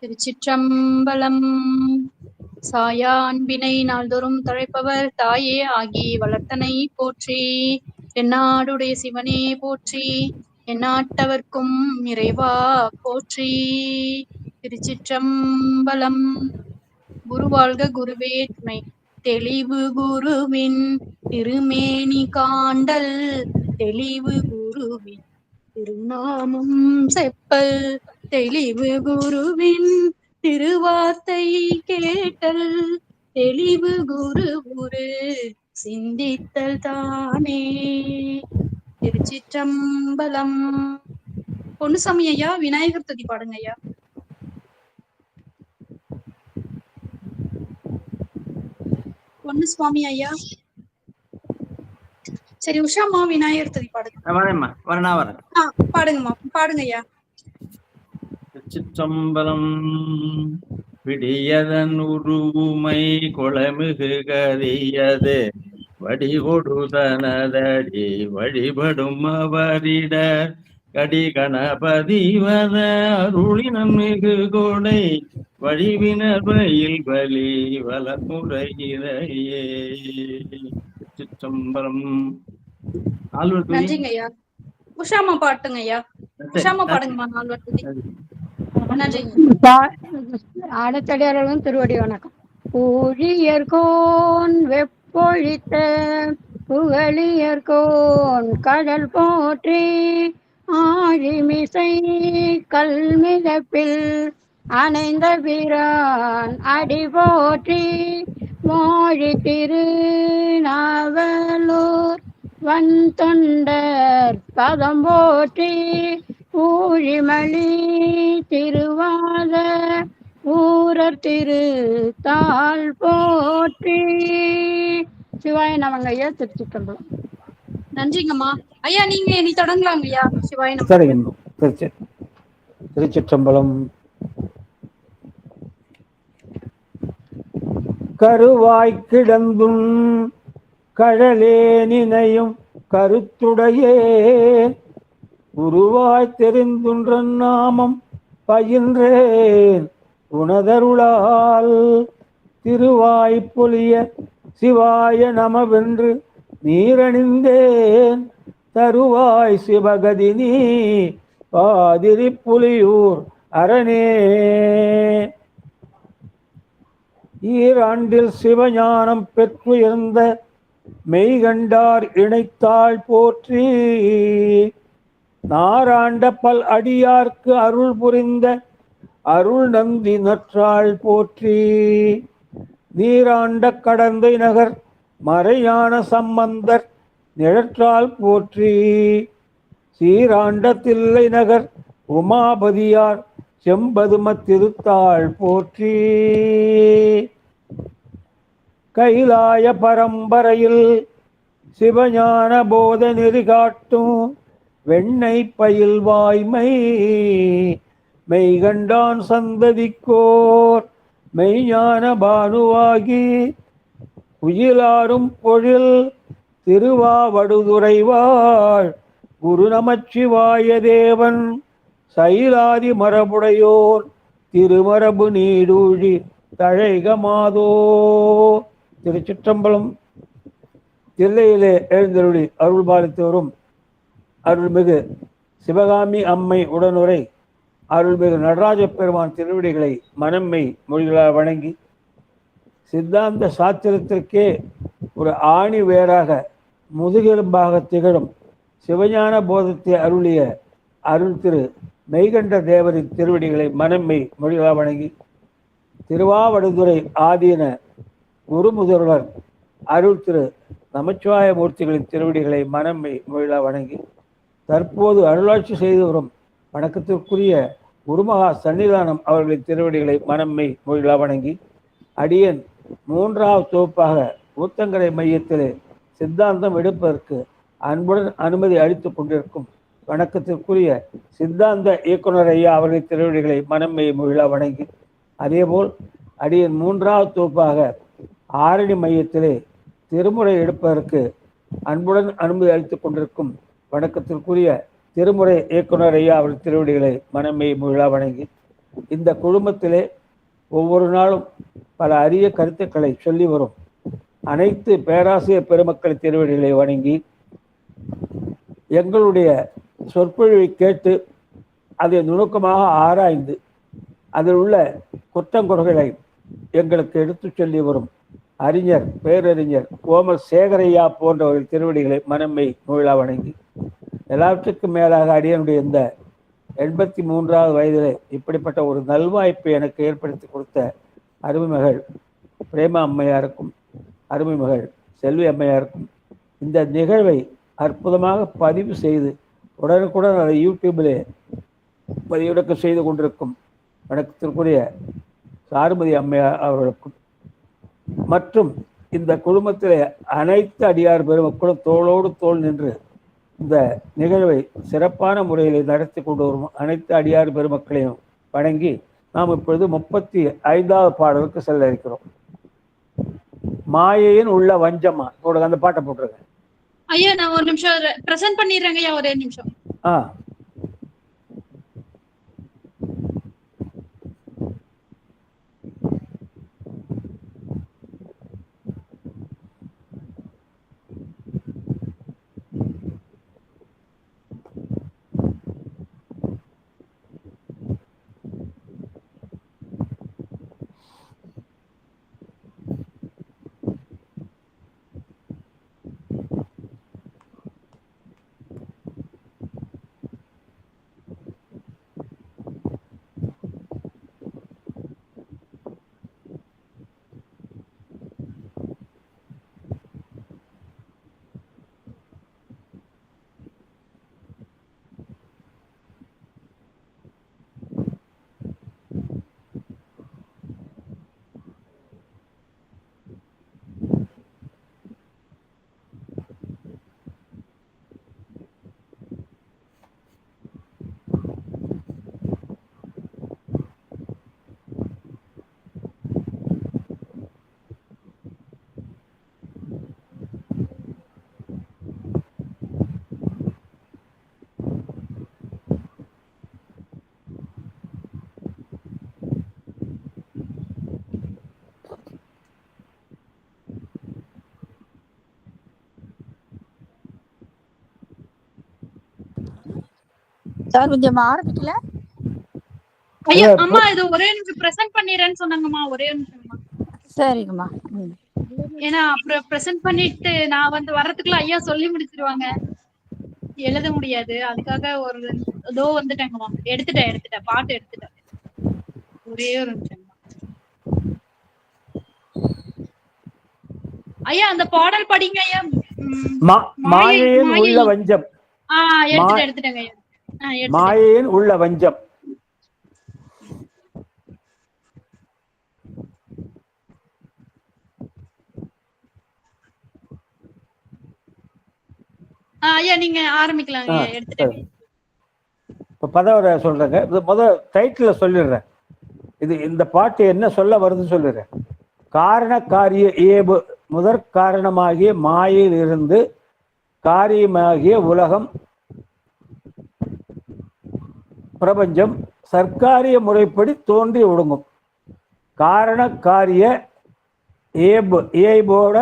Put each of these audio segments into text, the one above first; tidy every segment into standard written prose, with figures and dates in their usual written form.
திருச்சிற்றம்பலம். சாயா அன்பினை நாள்தோறும் தழைப்பவர் தாயே ஆகி வளர்த்தனை போற்றி. எந்நாடுடைய சிவனே போற்றி. எந்நாட்டவர்க்கும் இறைவா போற்றி. திருச்சிற்றம்பலம். குருவாழ்க குருவே துணை. தெளிவு குருவின் திருமேனி காண்டல் தெளிவு குருவின் திருநாமம் செப்பல் தெளிவு குருவின் திருவார்த்தை கேட்டல் தெளிவு குரு குரு சிந்தித்தல் தானே. திருச்சிற்றம்பலம். பொன்னுசாமி ஐயா விநாயகர் துதி பாடுங்க ஐயா. பொன்னுசாமி ஐயா. சரி, உஷாமா விநாயகர் துதி பாடுங்க. பாடுங்கம்மா, பாடுங்க ஐயா. சிற்றம்பலம். விடியதன் உருவுமை கொளமிகு கரியது வடிகொடுதனதடி வழிபடும் அவரிட கடி கணபதிவத அருளினன் மிகு கொடை வழிவினர் பயில் பலி வலமுறையிலேயே. சிற்றம்பலம். நன்றிங்க ஐயா. உஷாமா பாட்டுங்க ஐயா. உஷாமா பாடுங்கம்மா நால்வர் துதி. ஆடத்தடியார்களும் திருவடி வணக்கம். ஊழியர்கோன் வெப்பொழித்த புகழியர்கோன் கடல் போற்றி ஆழிமிசை கல்மிதப்பில் அணைந்த பிரான் அடி போற்றி மோழி திரு நாவலூர் வன் தொண்டர் பதம் போற்றி ஊழிமலி திருவாத ஊரர் திரு தாள் போற்றி. சிவாய நமங்க ஐயா. திருச்சிற்றம்பலம். நன்றிங்கம்மா ஐயா. நீங்க இனி தொடங்கலாங்க ஐயா. சிவாய நம. சரிங்க. திருச்சிற்றம்பலம். கருவாய் கிடந்தும் கழலே நினையும் கருத்துடையே உருவாய் தெரிந்துன்றன் நாமம் பயின்றேன் உணதருளால் திருவாய் பொலிய சிவாய நமவென்று நீரணிந்தேன் தருவாய் சிவகதி நீ பாதிரி புலியூர் அரணே. ஈராண்டில் சிவஞானம் பெற்றுயர்ந்த மெய்கண்டார் இணைத்தாள் போற்றி நாராண்ட பல் அடியார்க்கு அருள் புரிந்த அருள் நந்தி நற்றாள் போற்றி நீராண்ட கடந்தை நகர் மறையான சம்பந்தர் நிழற்றாள் போற்றி சீராண்ட தில்லை நகர் உமாபதியார் செம்பதும திருத்தாள் போற்றி கைலாய பரம்பரையில் சிவஞான போத நெறி காட்டும் வெண்ணை பயில் வாய்மை மெய்கண்டான் சந்ததிக்கோர் மெய்ஞான பானுவாகி உயிலாரும் பொழில் திருவாவடுதுறைவாள் குரு நமச்சிவாய தேவன் சைலாதி மரபுடையோர் திருமரபு நீடூழி தழைகமாதோ. திருச்சிற்றம்பலம். தில்லையிலே எழுந்தருளி அருள் பாலித்து வரும் அருள்மிகு சிவகாமி அம்மை உடனுரை அருள்மிகு நடராஜ பெருமான் திருவடிகளை மனம்மை மொழிகளால் வணங்கி சித்தாந்த சாத்திரத்திற்கே ஒரு ஆணி வேறாக முதுகெலும்பாக திகழும் சிவஞான போதத்தை அருளிய அருள் திரு மெய்கண்ட தேவரின் திருவடிகளை மனம்மை மொழிகளால் வணங்கி திருவாவடுதுறை ஆதீன குரு முதல்வர் அருள் திரு நமச்சிவாய மூர்த்திகளின் திருவடிகளை மனம்மை மொழிகளால் வணங்கி தற்போது அருளாட்சி செய்து வரும் வணக்கத்திற்குரிய குருமகா சன்னிதானம் அவர்களின் திருவடிகளை மனம்மை மொழிகளால் வணங்கி அடியன் 3வது தொகுப்பாக ஊத்தங்கரை மையத்திலே சித்தாந்தம் எடுப்பதற்கு அன்புடன் அனுமதி அளித்துக் கொண்டிருக்கும் வணக்கத்திற்குரிய சித்தாந்த இயக்குனர் ஐயா அவர்களின் திருவடிகளை மனம்மை மொழிகளால் வணங்கி அதேபோல் அடியன் 3வது தொகுப்பாக ஆரணி மையத்திலே திருமுறை எடுப்பதற்கு அன்புடன் அனுமதி அளித்துக் கொண்டிருக்கும் வணக்கத்திற்குரிய திருமுறை இயக்குனர் ஐயா அவர்கள் திருவடிகளை மனம்மை மொழிகளால் வணங்கி இந்த குழுமத்திலே ஒவ்வொரு நாளும் பல அரிய கருத்துக்களை சொல்லி வரும் அனைத்து பேராசிரியர் பெருமக்கள் திருவடிகளை வணங்கி எங்களுடைய சொற்பொழிவை கேட்டு அதை நுணுக்கமாக ஆராய்ந்து அதில் உள்ள குற்றங்குறைகளை எங்களுக்கு எடுத்து சொல்லி வரும் அறிஞர் பேரறிஞர் கோமல் சேகரையா போன்றவர்கள் திருவடிகளை மனமை நூலா வணங்கி எல்லாவற்றுக்கும் மேலாக அடியனுடைய இந்த 83வது வயதிலே இப்படிப்பட்ட ஒரு நல்வாய்ப்பை எனக்கு ஏற்படுத்தி கொடுத்த அருமைமகள் பிரேமா அம்மையாருக்கும் அருமைமகள் செல்வி அம்மையாருக்கும் இந்த நிகழ்வை அற்புதமாக பதிவு செய்து உடனுக்குடன் அதை யூடியூபிலே பதிவிறக்கம் செய்து கொண்டிருக்கும் வணக்கத்திற்குரிய சாருமதி அம்மையார் அவர்களுக்கும் மற்றும் இந்த குழுமத்திலே அனைத்து அடியார் பெருமக்களும் தோளோடு தோள் நின்று இந்த நிகழ்வை சிறப்பான முறையில் நடத்தி கொண்டு வரும் அனைத்து அடியார் பெருமக்களையும் வணங்கி நாம் இப்பொழுது 35வது பாடலுக்கு செல்ல இருக்கிறோம். மாயையின் உள்ள வஞ்சமா போடுங்க, அந்த பாட்டை போட்டுருங்க. ஐயா நான் ஒரு நிமிஷம் பிரசன்ட் பண்ணிடுறேங்க ஐயா, ஒரே நிமிஷம். சார் கொஞ்சம் ஆரம்பிக்கல ஐயா. அம்மா இது ஒரே நிமிஷம் பிரசன்ட் பண்ணிடுறேன்னு சொன்னாங்கம்மா, ஒரே நிமிஷம்மா. சரிங்கம்மா. ஏன்னா அப்புறம் பிரசன்ட் பண்ணிட்டு நான் வந்து வர்றதுக்குள்ள ஐயா சொல்லி முடிச்சிருவாங்க, எழுத முடியாது. அதுக்காக ஒரு இதோ வந்துட்டேங்கம்மா. எடுத்துட்டேன் பாட்டு எடுத்துட்டேன். ஒரே ஒரு நிமிஷம் ஐயா, அந்த பாடல் படிங்க ஐயா. மாயையின் உள்ள வஞ்சம். எடுத்துட்டேங்க ஐயா. மாயையின் உள்ள வஞ்சம். ஐயா நீங்க ஆரம்பிக்கலாங்க. எடுத்துட்டேன். இப்ப பதவரை சொல்றேங்க. முதல் டைட்டில சொல்லிடுறேன். இது இந்த பாட்டு என்ன சொல்ல வருதுன்னு சொல்லிடுறேன். காரண காரிய ஏபு முதற் காரணமாகிய மாயில் இருந்து காரியமாகிய உலகம் பிரபஞ்சம் சர்க்காரிய முறைப்படி தோன்றி ஒடுங்கும். காரண காரிய ஏபோட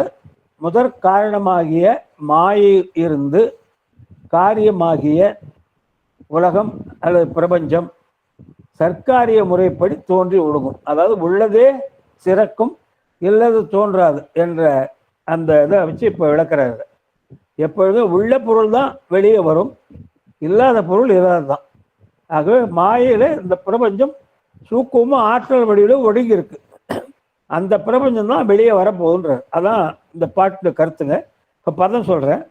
முதற் காரணமாகிய மாயில் இருந்து காரியமாகிய உலகம் அல்லது பிரபஞ்சம் சர்க்காரிய முறைப்படி தோன்றி ஒடுங்கும். அதாவது உள்ளதே சிறக்கும், இல்லது தோன்றாது என்ற அந்த இதை வச்சு இப்போ விளக்குறாரு. எப்பொழுதும் உள்ள பொருள் தான் வெளியே வரும், இல்லாத பொருள் இல்லாது தான். ஆகவே மாயில இந்த பிரபஞ்சம் சூக்கமும் ஆற்றல் வடிவில் ஒடுங்கி இருக்கு. அந்த பிரபஞ்சம் தான் வெளியே வரப்போகுன்றார். அதான் இந்த பாட்டு கருத்துங்க. இப்போ பதம் சொல்றேன்,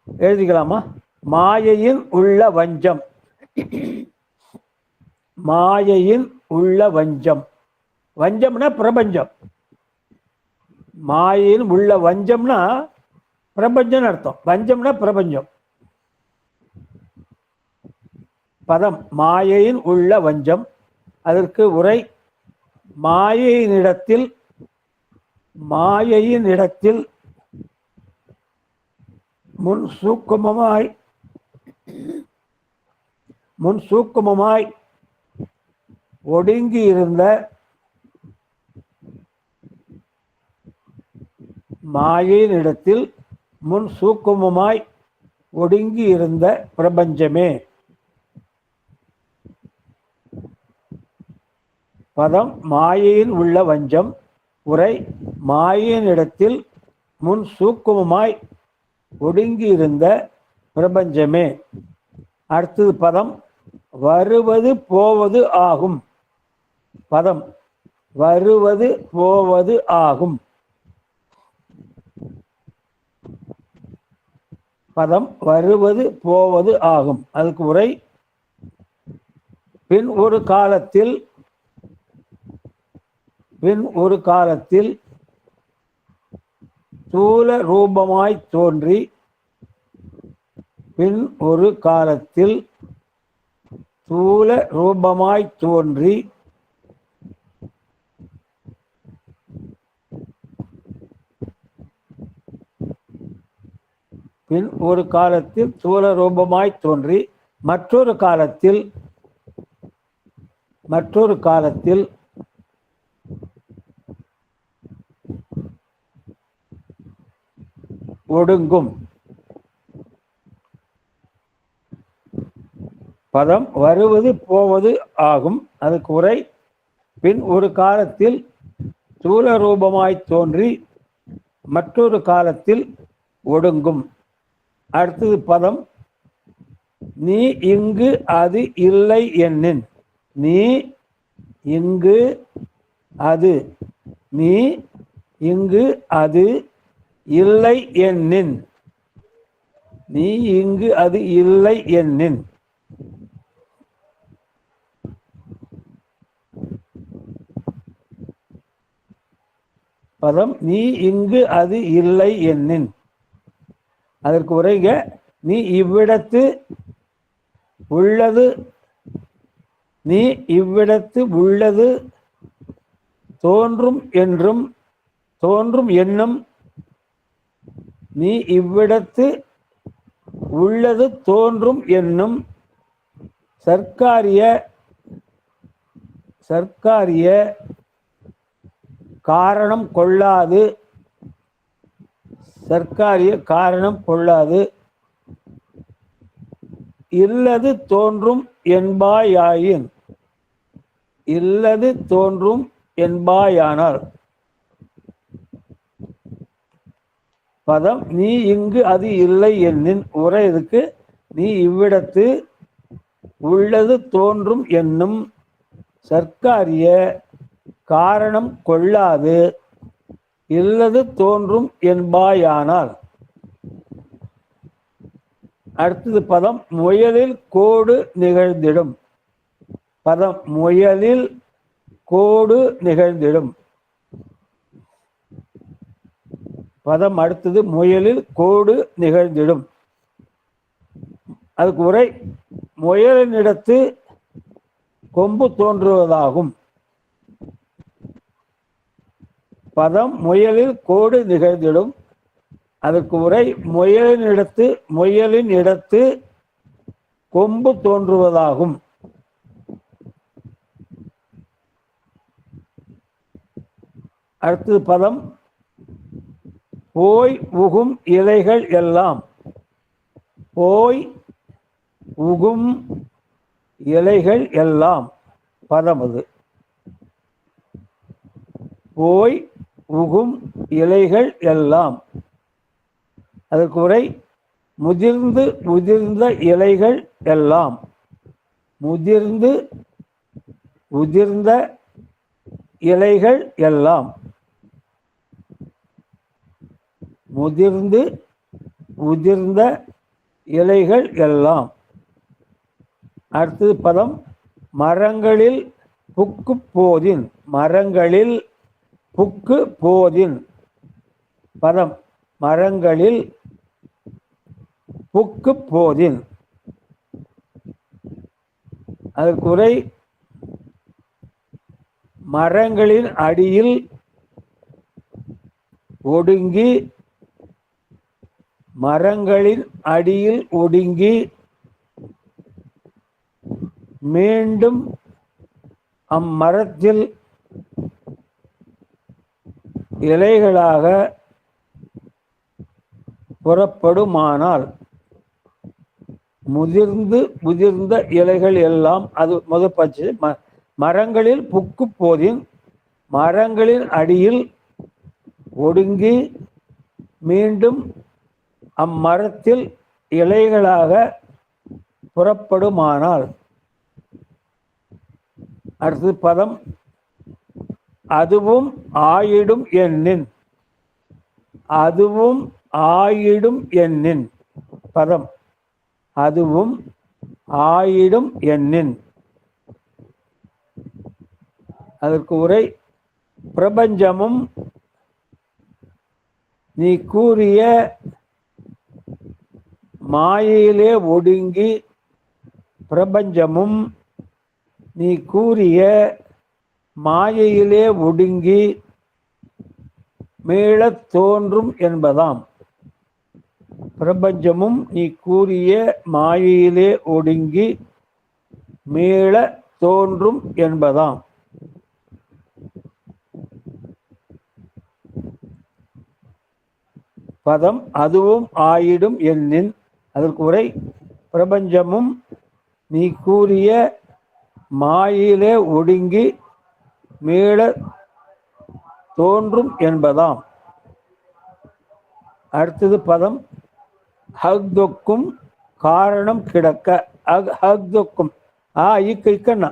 எழுதிக்கலாமா? மாயையின் உள்ள வஞ்சம். மாயையின் உள்ள வஞ்சம். வஞ்சம்னா பிரபஞ்சம். மாயையின் உள்ள வஞ்சம்னா பிரபஞ்சம் அர்த்தம். வஞ்சம்னா பிரபஞ்சம். பதம் மாயையின் உள்ள வஞ்சம். அதற்கு உரை மாயையினிடத்தில் முன் சூக்குமமாய் ஒடுங்கி இருந்த மாயையினிடத்தில் முன் சூக்குமமாய் ஒடுங்கி இருந்த பிரபஞ்சமே. பதம் மாயையில் உள்ள வஞ்சம். உரை மாயையினிடத்தில் முன் சூக்குமமாய் ஒடுங்கி இருந்த பிரபஞ்சமே. அடுத்தது பதம் வருவது போவது ஆகும். பதம் வருவது போவது ஆகும். பதம் வருவது போவது ஆகும். அதுக்கு உரை பின் ஒரு காலத்தில் ஸ்தூல ரூபமாய் தோன்றி பின் ஒரு காலத்தில் ஸ்தூல ரூபமாய் தோன்றி பின் ஒரு காலத்தில் ஸ்தூல ரூபமாய் தோன்றி மற்றொரு காலத்தில் ஒடுங்கும். பதம் வருவது போவது ஆகும். அதுக்கு உரை பின் ஒரு காலத்தில் ஸ்தூல ரூபமாய் தோன்றி மற்றொரு காலத்தில் ஒடுங்கும். அடுத்தது பதம் நீ இங்கு அது இல்லை என்னின். நீ இங்கு அது நீ இங்கு அது இல்லை என்னின். நீ இங்கு அது இல்லை என்னின். பதம் நீ இங்கு அது இல்லை என்னின். அதற்கு உரைக நீ இவ்விடத்து உள்ளது நீ இவ்விடத்து உள்ளது தோன்றும் என்னும் நீ இவ்விடத்து உள்ளது தோன்றும் என்னும் சர்க்காரிய காரணம் கொள்ளாது இல்லது தோன்றும் என்பாயானால். பதம் நீ இங்கு அது இல்லை என்னின். உரை இதுக்கு நீ இவ்விடத்து உள்ளது தோன்றும் என்னும் சர்க்காரிய காரணம் கொள்ளாது இல்லது தோன்றும் என்பாயானால். அடுத்தது பதம் முயலில் கோடு நிகழ்ந்திடும். பதம் முயலில் கோடு நிகழ்ந்திடும். பதம் அடுத்தது முயலில் கோடு நிகழ்ந்திடும். அதுக்கு உரை முயலினிடத்து கொம்பு தோன்றுவதாகும். பதம் முயலில் கோடு நிகழ்ந்திடும். அதற்கு உரை முயலின் இடத்து கொம்பு தோன்றுவதாகும். அடுத்தது பதம் போய் உகும் இலைகள் எல்லாம். போய் உகும் இலைகள் எல்லாம். பதம் அது போய் உகும் இலைகள் எல்லாம். அதற்கு உரை முதிர்ந்த இலைகள் எல்லாம். உதிர்ந்த இலைகள் எல்லாம். உதிர்ந்த இலைகள் எல்லாம். அடுத்தது பதம் மரங்களில் புக்கு போதின். மரங்களில் புக்கு போதின். பதம் மரங்களில் புக்கு போதின். அதற்கு உரை மரங்களின் அடியில் ஒடுங்கி மீண்டும் அம்மரத்தில் இலைகளாக புறப்படுமானால் முதிர்ந்த இலைகள் எல்லாம், அது முதல் பச்சு, மரங்களில் புக்கு போதின் மரங்களின் அடியில் ஒடுங்கி மீண்டும் அம்மரத்தில் இலைகளாக புறப்படுமானால். அடுத்து பதம் அதுவும் ஆயிடும் எண்ணின். அதுவும் ஆயிடும் எண்ணின். பதம் அதுவும் ஆயிடும் எண்ணின். அதற்கு உரை பிரபஞ்சமும் நீ கூறிய மாயையிலே ஒடுங்கி, பிரபஞ்சமும் நீ கூறிய மாயையிலே ஒடுங்கி மீளத் தோன்றும் என்பதாம். பிரபஞ்சமும் நீ கூறிய மாயையிலே ஒடுங்கி மீள தோன்றும் என்பதாம். பதம் அதுவும் ஆயிடும் எண்ணின். அதற்கு உரை பிரபஞ்சமும் நீ கூறிய மாயிலே ஒடுங்கி மீள தோன்றும் என்பதாம். அடுத்தது பதம் ஹக்தொக்கும் காரணம் கிடக்க. ஹக்தொக்கும் இக்கண்ணா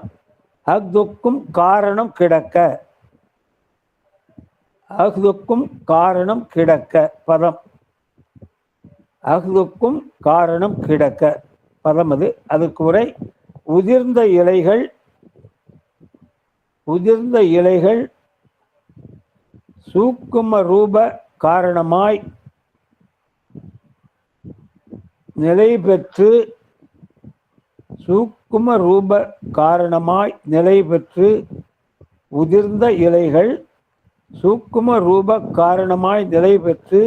ஹக்தொக்கும் காரணம் கிடக்க. அஹ்துக்கும் காரணம் கிடக்க. பதம் அஹ்துக்கும் காரணம் கிடக்க. பதம் அது. அதுக்கு உரை உதிர்ந்த இலைகள் சூக்கும ரூப காரணமாய் நிலை பெற்று, சூக்கும ரூப காரணமாய் நிலை பெற்று, உதிர்ந்த இலைகள் சூக்கும ரூப காரணமாய் நிலை பெற்று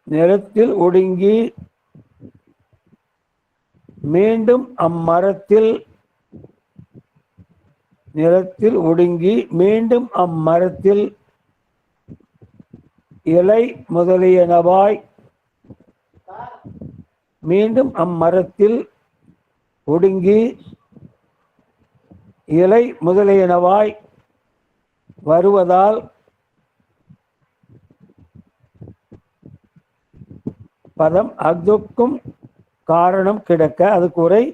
நிலத்தில் ஒடுங்கி மீண்டும் அம்மரத்தில் இலை முதலியனவாய் மீண்டும் அம்மரத்தில் ஒடுங்கி இலை முதலியனவாய் வருவதால் பதம் அக்துக்கும் காரணம் கிடக்க. அதுக்கு உரை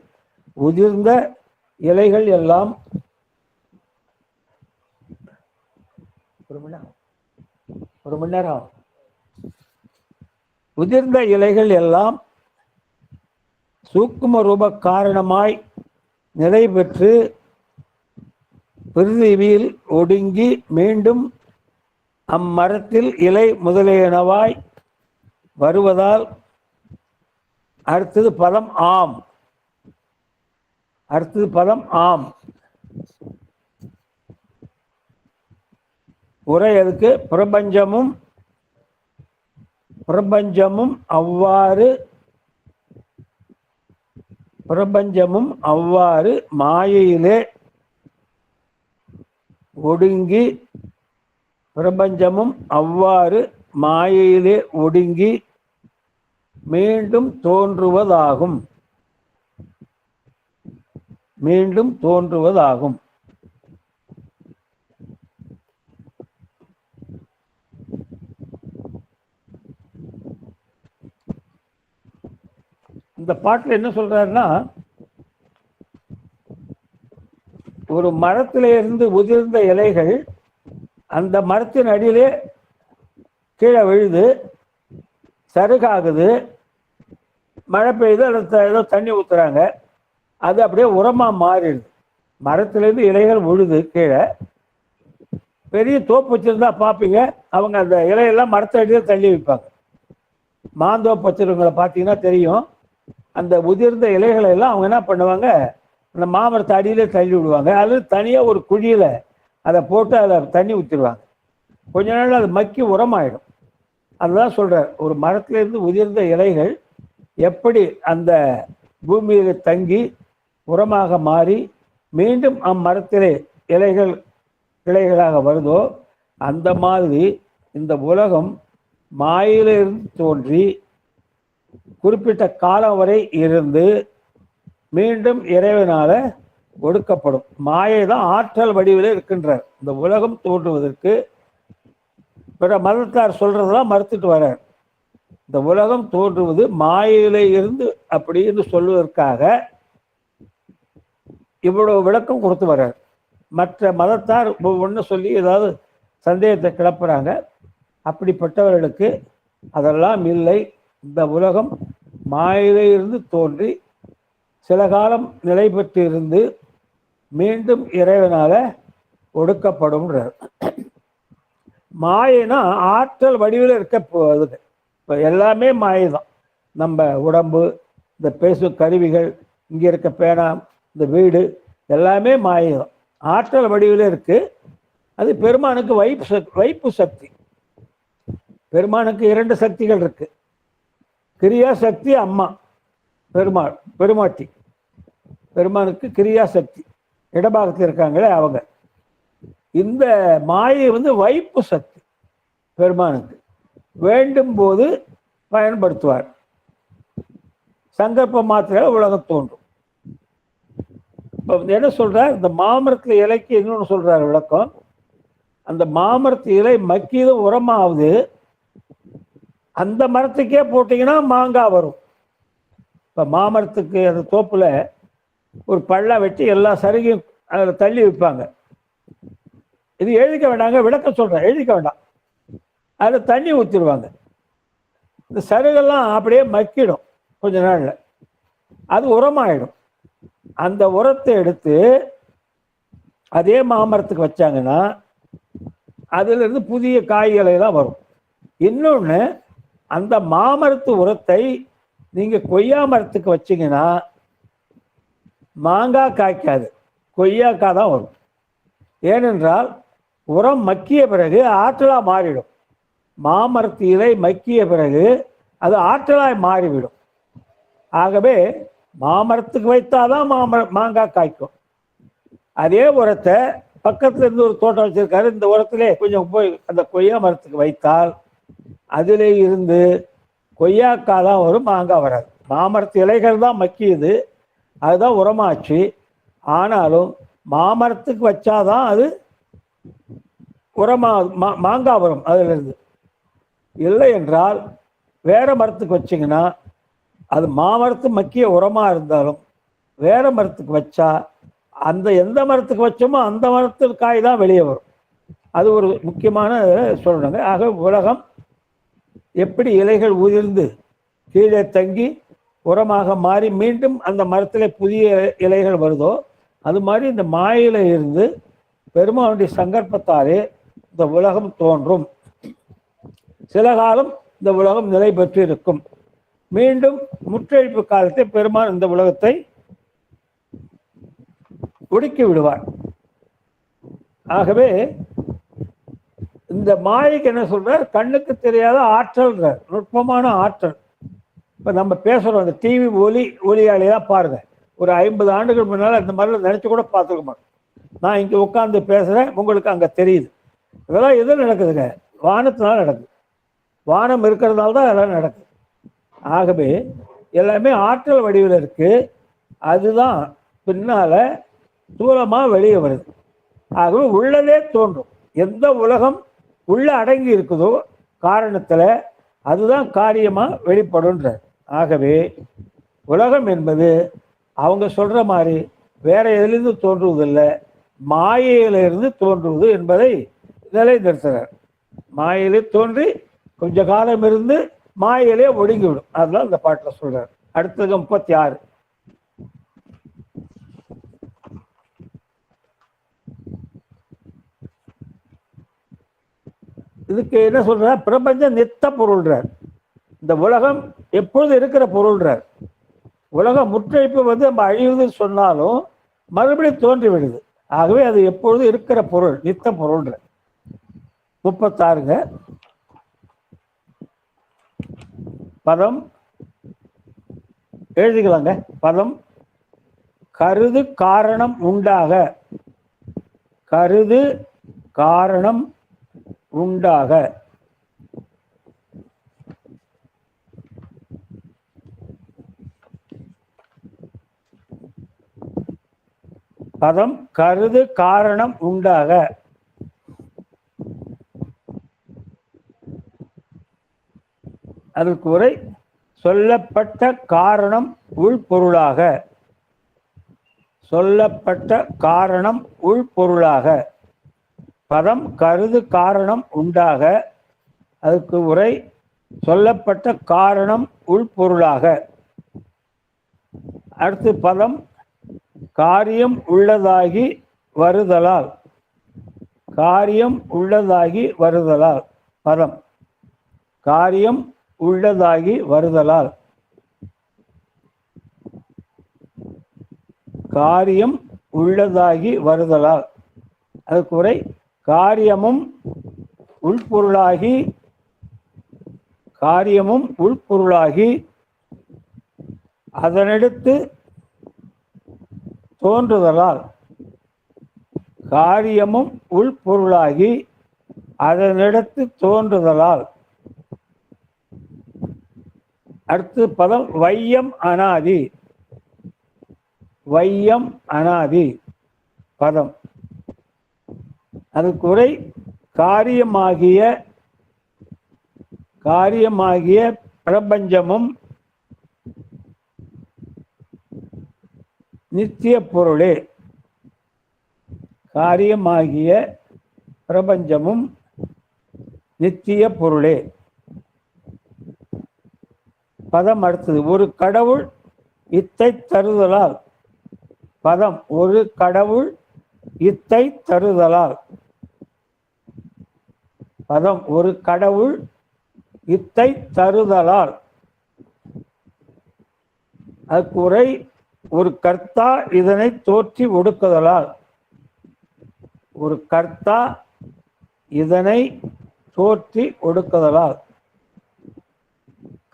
உதிர்ந்த இலைகள் எல்லாம் ஒரு மணி நேரம் உதிர்ந்த இலைகள் எல்லாம் சூக்கும ரூப காரணமாய் நிலை பெற்று பிரிதிவியில் ஒடுங்கி மீண்டும் அம்மரத்தில் இலை முதலியனவாய் வருவதால். அடுத்தது பதம் ஆம். உரை அதுக்கு பிரபஞ்சமும் அவ்வாறு மாயையிலே ஒடுங்கி, பிரபஞ்சமும் அவ்வாறு மாயையிலே ஒடுங்கி மீண்டும் தோன்றுவதாகும். இந்த பாட்டில் என்ன சொல்றாருன்னா, ஒரு மரத்திலே இருந்து உதிர்ந்த இலைகள் அந்த மரத்தின் அடியிலே கீழே விழுது, சருகாகுது, மழை பெய்யுது, அதில் ஏதோ தண்ணி ஊற்றுறாங்க, அது அப்படியே உரமாக மாறிடுது. மரத்துலேருந்து இலைகள் விழுது கீழே. பெரிய தோப்பு வச்சுருந்தா பார்ப்பீங்க, அவங்க அந்த இலையெல்லாம் மரத்தடியில் தள்ளி வைப்பாங்க. மாந்தோப்பு வச்சுருவங்களை பார்த்தீங்கன்னா தெரியும், அந்த உதிர்ந்த இலைகளை எல்லாம் அவங்க என்ன பண்ணுவாங்க, அந்த மாமரத்தை அடியிலே தள்ளி விடுவாங்க. அது தனியாக ஒரு குழியில் அதை போட்டு அதில் தண்ணி ஊற்றிடுவாங்க. கொஞ்ச நாள் அது மக்கி உரமாயிடும். அதுதான் சொல்கிறார், ஒரு மரத்திலிருந்து உதிர்ந்த இலைகள் எப்படி அந்த பூமியிலே தங்கி உரமாக மாறி மீண்டும் அம்மரத்திலே இலைகள் கிளைகளாக வருதோ அந்த மாதிரி இந்த உலகம் மாயிலிருந்து தோன்றி குறிப்பிட்ட காலம் வரை இருந்து மீண்டும் இறைவனால ஒடுக்கப்படும். மாயை தான் ஆற்றல் வடிவில் இருக்கின்றார். இந்த உலகம் தோன்றுவதற்கு பிற மதத்தார் சொல்றதெல்லாம் மறுத்துட்டு வர்றார். இந்த உலகம் தோன்றுவது மாயில இருந்து அப்படின்னு சொல்வதற்காக இவ்வளவு விளக்கம் கொடுத்து வர்றார். மற்ற மதத்தார் ஒன்று சொல்லி ஏதாவது சந்தேகத்தை கிளப்புறாங்க. அப்படிப்பட்டவர்களுக்கு அதெல்லாம் இல்லை. இந்த உலகம் மாயில இருந்து தோன்றி சில காலம் நிலை பெற்று இருந்து மீண்டும் இறைவனால ஒடுக்கப்படும்ன்றார். மாயினா ஆற்றல் வடிவில் இருக்க போகுது. இப்போ எல்லாமே மாயை தான். நம்ம உடம்பு, இந்த பேசும் கருவிகள், இங்கே இருக்க பேனா, இந்த வீடு எல்லாமே மாயை தான். ஆற்றல் வடிவில் இருக்கு. அது பெருமானுக்கு வைப்பு சக்தி. பெருமானுக்கு 2 சக்திகள் இருக்கு. கிரியா சக்தி அம்மா பெருமாட்டி. பெருமானுக்கு கிரியா சக்தி இடபாகத்தில் இருக்காங்களே அவங்க. இந்த மாயை வைப்பு சக்தி. பெருமானுக்கு வேண்டும் போது பயன்படுத்துவார். சங்கல்ப மாத்திரை உலகம் தோன்றும். இப்போ என்ன சொல்றார், இந்த மாமரத்து இலைக்கு இன்னொன்று சொல்றாரு விளக்கம். அந்த மாமரத்து இலை மக்கியதும் உரமாகுது. அந்த மரத்துக்கே போட்டீங்கன்னா மாங்காய் வரும். இப்போ மாமரத்துக்கு அந்த தோப்புல ஒரு பள்ளம் வெட்டி எல்லா சருகையும் அதில் தள்ளி வைப்பாங்க. இது எழுதிக்க வேண்டாங்க, விளக்கம் சொல்றேன், எழுதிக்க வேண்டாம். அதில் தண்ணி ஊற்றிடுவாங்க. இந்த சருகெல்லாம் அப்படியே மக்கிடும் கொஞ்ச நாள்ல. அது உரமாயிடும். அந்த உரத்தை எடுத்து அதே மாமரத்துக்கு வச்சாங்கன்னா அதுல இருந்து புதிய காய்களை தான் வரும். இன்னொன்று, அந்த மாமரத்து உரத்தை நீங்க கொய்யா மரத்துக்கு வச்சீங்கன்னா மாங்காய் காய்க்காது, கொய்யாக்காய் தான் வரும். ஏனென்றால் உரம் மக்கிய பிறகு ஆற்றலாக மாறிடும். மாமரத்து இலை மக்கிய பிறகு அது ஆற்றலாய் மாறிவிடும். ஆகவே மாமரத்துக்கு வைத்தாதான் மாங்காய் காய்க்கும். அதே உரத்தை பக்கத்துல இருந்து ஒரு தோட்டம் வச்சிருக்காரு, இந்த உரத்திலே கொஞ்சம் போய் அந்த கொய்யா மரத்துக்கு வைத்தால் அதிலே இருந்து கொய்யாக்காய் தான் வரும், மாங்காய் வராது. மாமரத்து இலைகள் தான் மக்கியது, அதுதான் உரமாச்சு. ஆனாலும் மாமரத்துக்கு வச்சாதான் அது உரமா மாங்காய் வரும் அதுல இருந்து. இல்லை என்றால் வேற மரத்துக்கு வச்சிங்கன்னா அது மாமரத்து மக்கிய உரமா இருந்தாலும் வேற மரத்துக்கு வச்சா அந்த எந்த மரத்துக்கு வச்சோமோ அந்த மரத்து காய் தான் வெளியே வரும். அது ஒரு முக்கியமான சொல்றாங்க. ஆக உலகம் எப்படி இலைகள் உதிர்ந்து கீழே தங்கி உரமாக மாறி மீண்டும் அந்த மரத்தில் புதிய இலைகள் வருதோ அது மாதிரி இந்த மாயில இருந்து பெருமானுடைய சங்கற்பத்தாலே இந்த உலகம் தோன்றும். சில காலம் இந்த உலகம் நிலை பெற்று இருக்கும். மீண்டும் முற்றழிப்பு காலத்தை பெருமான் இந்த உலகத்தை ஒடுக்கி விடுவார். ஆகவே இந்த மாயைக்கு என்ன சொல்றார், கண்ணுக்கு தெரியாத ஆற்றல், நுட்பமான ஆற்றல். இப்ப நம்ம பேசுறோம், அந்த டிவி ஒலியாளியெல்லாம் பாருங்க, ஒரு 50 ஆண்டுகள் முன்னால இந்த மாதிரிலாம் நினைச்சு கூட பார்த்துக்க மாட்டோம். நான் இங்க உட்கார்ந்து பேசுறேன், உங்களுக்கு அங்க தெரியுது. இதெல்லாம் எது நடக்குதுங்க, வானத்தினால நடக்குது. வானம் இருக்கிறதுனால தான் அதெல்லாம் நடக்குது. ஆகவே எல்லாமே ஆற்றல் வடிவில் இருக்கு. அதுதான் பின்னால தூரமா வெளியே வருது. ஆகவே உள்ளதே தோன்றும். எந்த உலகம் உள்ள அடங்கி இருக்குதோ காரணத்துல அதுதான் காரியமா வெளிப்படுன்ற. ஆகவே உலகம் என்பது அவங்க சொல்ற மாதிரி வேற எதிலிருந்து தோன்றுவதில்லை, மாயையிலிருந்து தோன்றுவது என்பதை நிலைநிறுத்துறார். மாயையிலே தோன்றி கொஞ்ச காலம் இருந்து மாயையிலே ஒடுங்கிவிடும். அதெல்லாம் இந்த பாட்டில் சொல்றார். அடுத்தது 36. இதுக்கு என்ன சொல்ற, பிரபஞ்ச நித்த பொருள்றார். இந்த உலகம் எப்பொழுது இருக்கிற பொருள்றார். உலகம் முற்றழிப்பு நம்ம அழிவுதுன்னு சொன்னாலும் மறுபடியும் தோன்றி விடுது. ஆகவே அது எப்பொழுது இருக்கிற பொருள், நித்த பொருள்ற. 36 பதம் எழுதிக்கலாங்க. பதம் கருது காரணம் உண்டாக. கருது காரணம் உண்டாக. பதம் கருது காரணம் உண்டாக. அதற்கு உரை சொல்லப்பட்ட காரணம் உள்பொருளாக. சொல்லப்பட்ட காரணம் உள்பொருளாக. பதம் கருது காரணம் உண்டாக. அதுக்கு உரை சொல்லப்பட்ட காரணம் உள்பொருளாக. அடுத்து பதம் காரியம் உள்ளதாகி வருதலால். காரியம் உள்ளதாகி வருதலால். பதம் காரியம் உள்ளதாகி வருதலால். காரியம் உள்ளதாகி வருதலால். அதுக்கு உரை காரியமும் உள்பொருளாகி. காரியமும் உள்பொருளாகி அதனடுத்து தோன்றுதலால். காரியமும் உள்பொருளாகி அதனிடத்து தோன்றுதலால். அடுத்து பதம் வையம் அனாதி. வையம் அனாதி. பதம் அதுக்கு உரை காரியமாகிய பிரபஞ்சமும் நித்திய பொருளே. காரியமாகிய பிரபஞ்சமும் நித்திய பொருளே. பதம் அடுத்தது ஒரு கடவுள் இத்தை தருதலால். பதம் ஒரு கடவுள் இத்தை தருதலால். பதம் ஒரு கடவுள் இத்தை தருதலால். அதுக்கு உரை ஒரு கர்த்தா இதனை தோற்றி ஒடுக்குதலால். ஒரு கர்த்தா இதனை தோற்றி ஒடுக்குதலால்.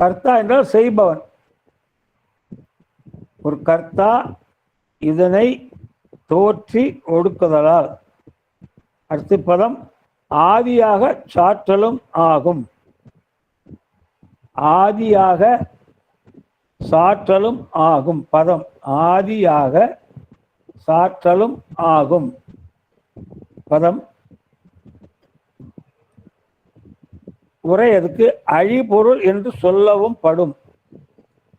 கர்த்தா என்றால் செய்பவன். ஒரு கர்த்தா இதனை தோற்றி ஒடுக்குதலால். அடுத்த பதம் ஆதியாக சாற்றலும் ஆகும். ஆதியாக சாற்றலும் ஆகும். பதம் ஆதியாக சாற்றலும் ஆகும். பதம் உரை அதுக்கு அழிபொருள் என்று சொல்லவும் படும்.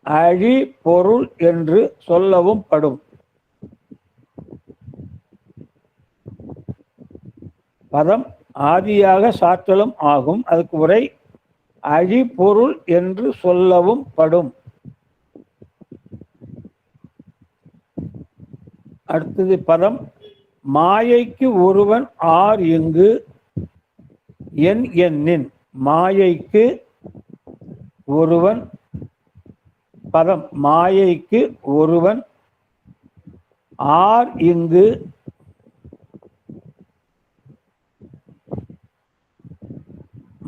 அழிபொருள் என்று சொல்லவும் படும். பதம் ஆதியாக சாற்றலும் ஆகும். அதுக்கு உரை அழிபொருள் என்று சொல்லவும் படும். அடுத்தது பதம் மாயைக்கு ஒருவன் ஆர் இங்கு என் எண்ணின். மாயைக்கு ஒருவன். பதம் மாயைக்கு ஒருவன் ஆர் இங்கு.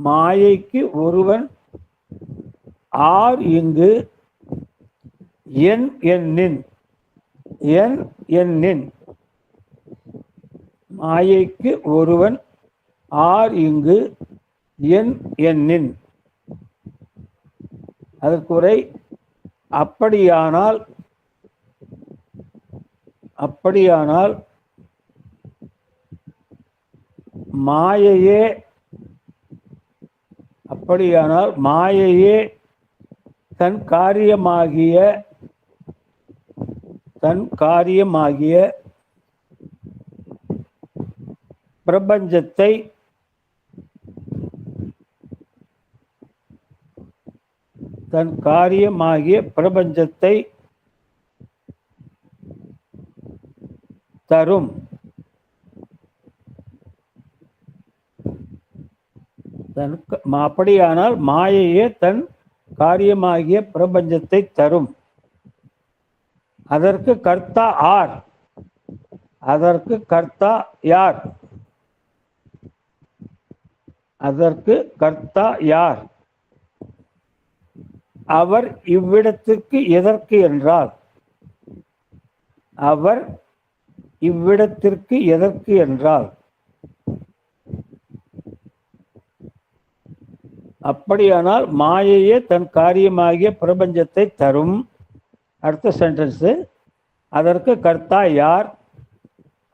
மாயைக்கு ஒருவன் ஆர் இங்கு என் எண்ணின். என் எண்ணின். மாயைக்கு ஒருவன் ஆர் இங்கு என் எண்ணின். அதற்கு உரை அப்படியானால் மாயையே தன் காரியமாகிய பிரபஞ்சத்தை தரும். அப்படியானால் மாயையே தன் காரியமாகிய பிரபஞ்சத்தை தரும். அதற்கு கர்த்தா ஆர். அதற்கு கர்த்தா யார்? அதற்கு கர்த்தா யார்? அவர் இவ்விடத்திற்கு எதற்கு என்றால், அவர் இவ்விடத்திற்கு எதற்கு என்றால், அப்படியானால் மாயையே தன் காரியமாகிய பிரபஞ்சத்தை தரும். அடுத்த சென்டென்ஸ், அதற்கு கர்த்தா யார்?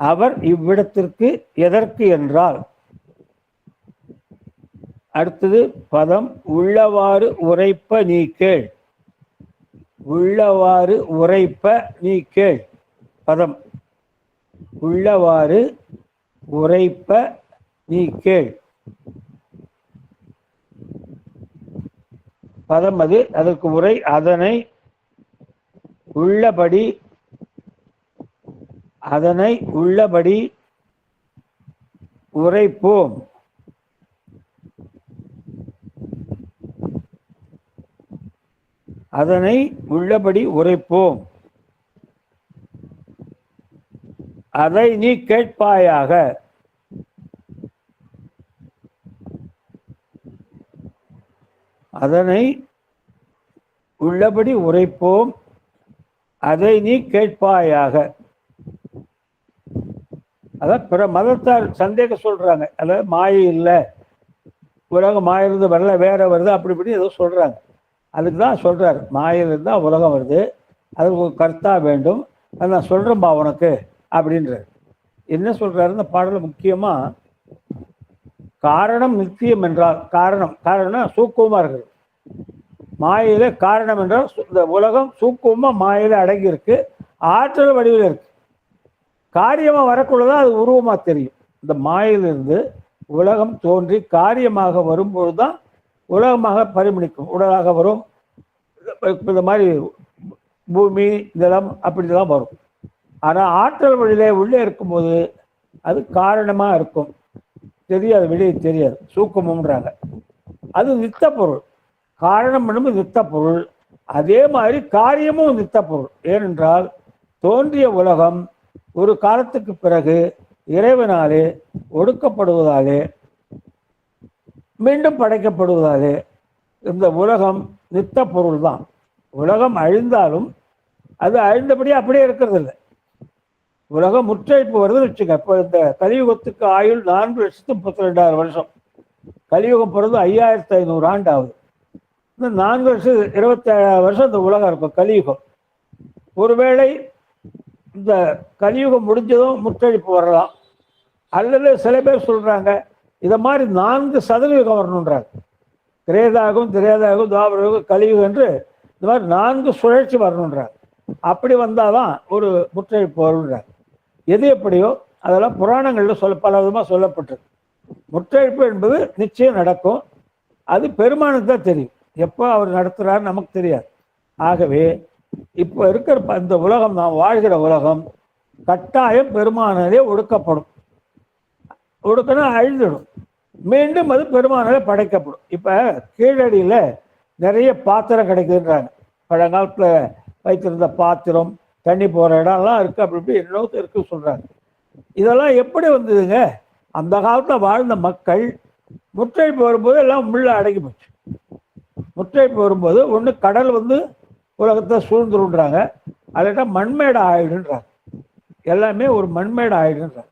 அவர் இவ்விடத்திற்கு எதற்கு என்றால். அடுத்தது பதம் உள்ளவாறு உரைப்ப நீ கேள். உள்ளவாறு உரைப்ப நீ கேள். பதம் உள்ளவாறு உரைப்ப நீ கேள். பதம் அது, அதற்கு உரை அதனை உள்ளபடி, அதனை உள்ளபடி உரைப்போம். அதனை உள்ளபடி உரைப்போம். அதை நீ கேட்பாயாக. அதனை உள்ளபடி உரைப்போம், அதை நீ கேட்பாயாக. அதான் பிற மதத்தார் சந்தேகம் சொல்றாங்க. அதாவது மாயை இல்லை, உலகம் மாயிலிருந்து வரல, வேற வருது, அப்படி இப்படி ஏதோ சொல்றாங்க. அதுக்கு தான் சொல்றாரு, மாயிலிருந்து தான் உலகம் வருது, அதுக்கு ஒரு கர்த்தா வேண்டும், அது நான் சொல்றேன்பா உனக்கு அப்படின்றார். என்ன சொல்றாரு இந்த பாடல? முக்கியமா காரணம் நித்தியம் என்றால், காரணம் சூக்குவமா இருக்குது. மாயில காரணம் என்றால் இந்த உலகம் சூக்குவமா மாயில அடங்கி இருக்கு, ஆற்றல் வடிவில் இருக்கு. காரியமா வரக்குள்ளதான் அது உருவமா தெரியும். இந்த மாயிலிருந்து உலகம் தோன்றி காரியமாக வரும்பொழுதுதான் உலகமாக பரிமணிக்கும், உடலாக வரும். இந்த மாதிரி பூமி நிலம் அப்படிதான் வரும். ஆனா ஆற்றல் வழியில உள்ளே இருக்கும்போது அது காரணமா இருக்கும், தெரியாது, வெளியே தெரியாது, சூக்குமம்ன்றாங்க. அது நித்த பொருள். காரணம் என்னும் நித்த பொருள், அதே மாதிரி காரியமும் நித்த பொருள். ஏனென்றால் தோன்றிய உலகம் ஒரு காலத்துக்கு பிறகு இறைவனாலே ஒடுக்கப்படுவதாலே மீண்டும் படைக்கப்படுவதாலே இந்த உலகம் நித்த பொருள் தான். உலகம் அழிந்தாலும் அது அழிந்தபடி அப்படியே இருக்கிறது இல்லை. உலகம் முற்றழிப்பு வருதுன்னு வச்சுக்க. இப்போ இந்த கலியுகத்துக்கு ஆயுள் 4,32,000 வருஷம். கலியுகம் பிறந்து 5500 ஆண்டு ஆகுது. இந்த 4,27,000 வருஷம் இந்த உலகம் இருக்கும் கலியுகம். ஒருவேளை இந்த கலியுகம் முடிஞ்சதும் முற்றழிப்பு வரலாம். அல்லது சில பேர் சொல்றாங்க இதை மாதிரி 4 சதவியுகம் வரணுன்றாங்க. திரேதாகும், துவாபரயுகம், கலியுகம் என்று இந்த மாதிரி 4 சுழற்சி வரணுன்றாங்க. அப்படி வந்தாதான் ஒரு முற்றழிப்பு வருன்றாங்க. எது எப்படியோ அதெல்லாம் புராணங்களில் பல விதமாக சொல்லப்பட்டிருக்கு. முற்றழிப்பு என்பது நிச்சயம் நடக்கும். அது பெருமானுக்கு தான் தெரியும். எப்போ அவர் நடத்துகிறாரு நமக்கு தெரியாது. ஆகவே இப்போ இருக்கிற இந்த உலகம், நாம் வாழ்கிற உலகம் கட்டாயம் பெருமானாலே ஒடுக்கப்படும். ஒடுக்கணும் அழிந்துடும், மீண்டும் அது பெருமானாலே படைக்கப்படும். இப்போ கீழடியில் நிறைய பாத்திரம் கிடைக்குதுன்றாங்க. பழங்காலத்தில் வைத்திருந்த பாத்திரம், தண்ணி போகிற இடம்லாம் இருக்குது, அப்படி இப்படி இன்னொரு இருக்குன்னு சொல்கிறாங்க. இதெல்லாம் எப்படி வந்ததுங்க? அந்த காலத்தில் வாழ்ந்த மக்கள் முற்றழிப்பு வரும்போது எல்லாம் முள்ள அடங்கி போச்சு. முற்றழிப்பு வரும்போது ஒன்று கடல் வந்து உலகத்தை சூழ்ந்துருன்றாங்க, அல்லட்டா மண்மேடை ஆயிடுன்றாங்க. எல்லாமே ஒரு மண்மேடை ஆயிடுன்றாங்க.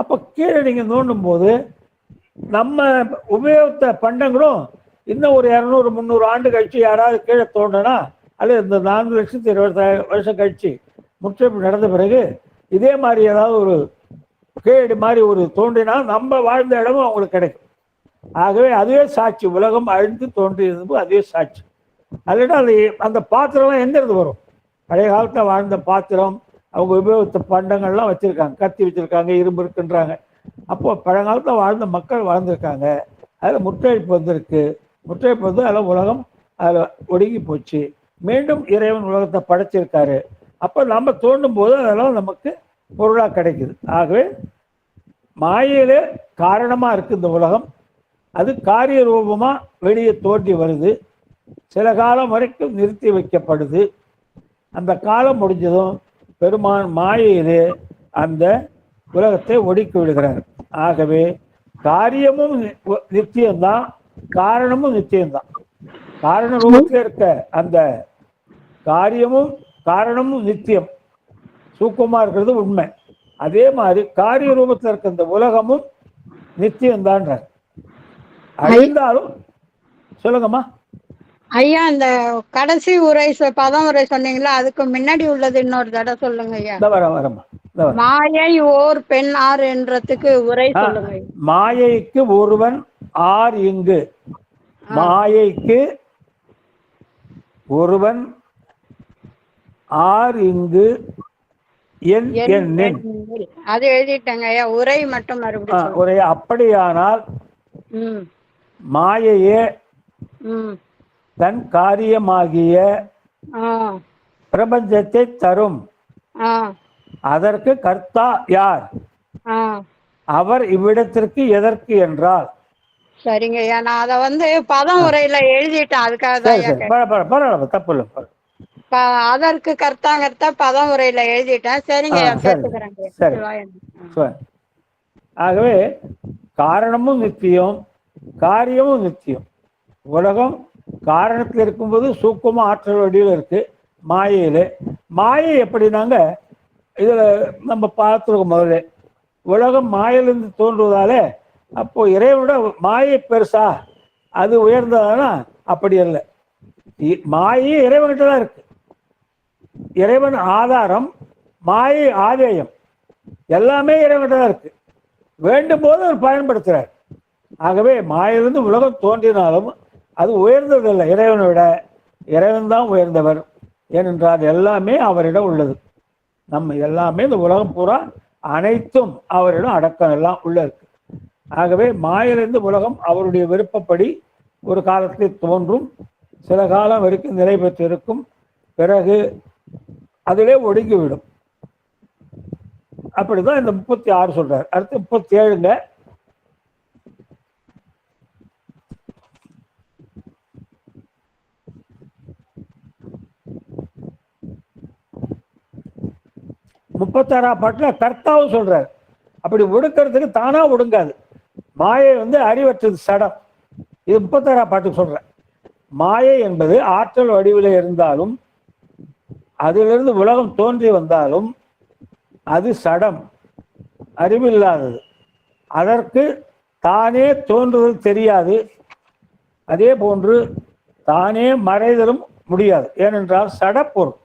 அப்போ கீழே நீங்கள் நோண்டும் போது நம்ம உபயோகித்த பண்டங்களும் இன்னும் ஒரு 200-300 ஆண்டு கழிச்சு யாராவது கீழே தோண்டனா, அல்லது இந்த 4,20,000 வருஷம் கழிச்சு முற்றழிப்பு நடந்த பிறகு இதே மாதிரி ஏதாவது ஒரு கீழடி மாதிரி ஒரு தோன்றினா நம்ம வாழ்ந்த இடமும் அவங்களுக்கு கிடைக்கும். ஆகவே அதுவே சாட்சி. உலகம் அழிந்து தோன்றியது அதுவே சாட்சி. அல்லட்டா அந்த பாத்திரம்லாம் எங்கிருந்து வரும்? பழைய காலத்தில் வாழ்ந்த பாத்திரம், அவங்க உபயோகித்த பண்டங்கள்லாம் வச்சுருக்காங்க. கத்தி வச்சுருக்காங்க, இரும்பு இருக்குன்றாங்க. அப்போ பழங்காலத்தில் வாழ்ந்த மக்கள் வாழ்ந்திருக்காங்க. அதில் முற்றழிப்பு வந்திருக்கு. முற்றழிப்பு வந்து அதில் உலகம் அதில் ஒடுங்கி போச்சு. மீண்டும் இறைவன் உலகத்தை படைச்சிருக்காரு. அப்போ நம்ம தோண்டும் போது அதெல்லாம் நமக்கு பொருளாக கிடைக்குது. ஆகவே மாயையிலே காரணமாக இருக்குது இந்த உலகம். அது காரிய ரூபமாக வெளியே தோன்றி வருது. சில காலம் வரைக்கும் நிறுத்தி வைக்கப்படுது. அந்த காலம் முடிஞ்சதும் பெருமான் மாயையிலே அந்த உலகத்தை ஒடுக்கி விடுகிறார். ஆகவே காரியமும் நித்தியம்தான், காரணமும் நித்தியம்தான். காரண ரூபத்தில் இருக்க அந்த காரியமும் காரணமும் நித்தியம் சூக்குமா இருக்கிறது உண்மை. அதே மாதிரி காரிய ரூபத்தில் இருக்க இந்த உலகமும் நித்தியம் தான். அழிந்தாலும் சொல்லுங்கம்மா. ஐயா இந்த கடைசி உரை பதம் உரை சொன்னீங்களா, அதுக்கு முன்னாடி உள்ளது இன்னொரு தடவை சொல்லுங்க ஐயா. வரமா மாயை ஓர் பெண் ஆர் என்றதுக்கு உரை சொல்லுங்க. மாயைக்கு ஒருவன் ஆர் இங்கு. மாயைக்கு ஒருவன் ஆர் இங்கு அது எழுதிட்டேங்க ஐயா. உரை மட்டும் மறுபடியும் உரை. அப்படியானால் மாயையே தன் காரியமாகிய பிரபஞ்சத்தை தரும். அதற்கு கர்த்தா யார்? அவர் இவ்விடத்திற்கு எதற்கு என்றால். சரிங்க ஐயா, நான் அத பதம் உரையில எழுதிட்டேன், அதுக்காக தான். தப்பு இல்லை. அதற்கு கர்த்தா பதம் உரையில எழுதிட்டேன். சரிங்க ஐயா, கேட்டுக்கிறேன். ஆகவே காரணமும் நித்தியம், காரியமும் நித்தியம். உலகம் காரணத்தில் இருக்கும்போது சூக்கும ஆற்றல் வடிவில் இருக்கு. மாயையில மாயை எப்படினாங்க, இதுல நம்ம பார்த்துருக்கோம். முதல்ல உலகம் மாயிலிருந்து தோன்றுவதாலே அப்போ இறைவனோட மாயை பெருசா அது உயர்ந்ததானா? அப்படி அல்ல. மாயை இறைவன்கிட்ட தான் இருக்கு. இறைவன் ஆதாரம், மாயை ஆதேயம், எல்லாமே இறைவன்கிட்ட தான் இருக்கு. வேண்டும் போது அவர் பயன்படுத்துறார். ஆகவே மாயிலிருந்து உலகம் தோன்றினாலும் அது உயர்ந்ததில்லை. இறைவனை விட இறைவன் தான் உயர்ந்தவர். ஏனென்றால் எல்லாமே அவரிடம் உள்ளது. நம்ம எல்லாமே இந்த உலகம் பூரா அனைத்தும் அவரிடம் அடக்கம் எல்லாம் உள்ள இருக்கு. ஆகவே மாயிலிருந்து உலகம் அவருடைய விருப்பப்படி ஒரு காலத்தில் தோன்றும், சில காலம் வரைக்கும் நிலை பெற்றிருக்கும், பிறகு அதிலே ஒடுங்கிவிடும். அப்படிதான் இந்த 36 சொல்றார். அடுத்து 37ங்க. பாட்டுல கர்த்தாவும் சொல்றாரு. அப்படி ஒடுக்கிறதுக்கு தானா ஒடுங்காது. மாயை அறிவற்றது, சடம். இது 36 பாட்டுக்கு சொல்றேன். மாயை என்பது ஆற்றல் வடிவில் இருந்தாலும், அதிலிருந்து உலகம் தோன்றி வந்தாலும் அது சடம், அறிவில்லாதது. அதற்கு தானே தோன்றுதல் தெரியாது. அதே போன்று தானே மறைதலும் முடியாது. ஏனென்றால் சடப்பொருள்.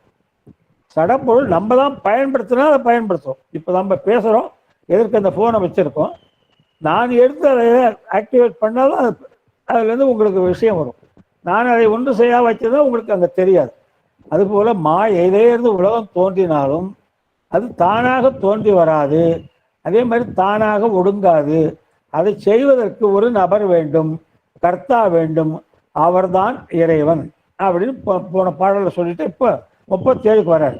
சடப்பொருள் நம்ம தான் பயன்படுத்தினா அதை பயன்படுத்துவோம். இப்போ நம்ம பேசுகிறோம், எதற்கு அந்த ஃபோனை வச்சுருக்கோம். நான் எடுத்து அதை ஆக்டிவேட் பண்ணாலும் அதுலேருந்து உங்களுக்கு விஷயம் வரும். நான் அதை ஒன்று செய்ய வச்சதான் உங்களுக்கு அங்கே தெரியாது. அதுபோல் மாயிலிருந்து உலகம் தோன்றினாலும் அது தானாக தோன்றி வராது. அதே மாதிரி தானாக ஒடுங்காது. அதை செய்வதற்கு ஒரு நபர் வேண்டும், கர்த்தா வேண்டும். அவர்தான் இறைவன் அப்படின்னு போன பாடலை சொல்லிட்டு இப்போ 37க்கு வராரு.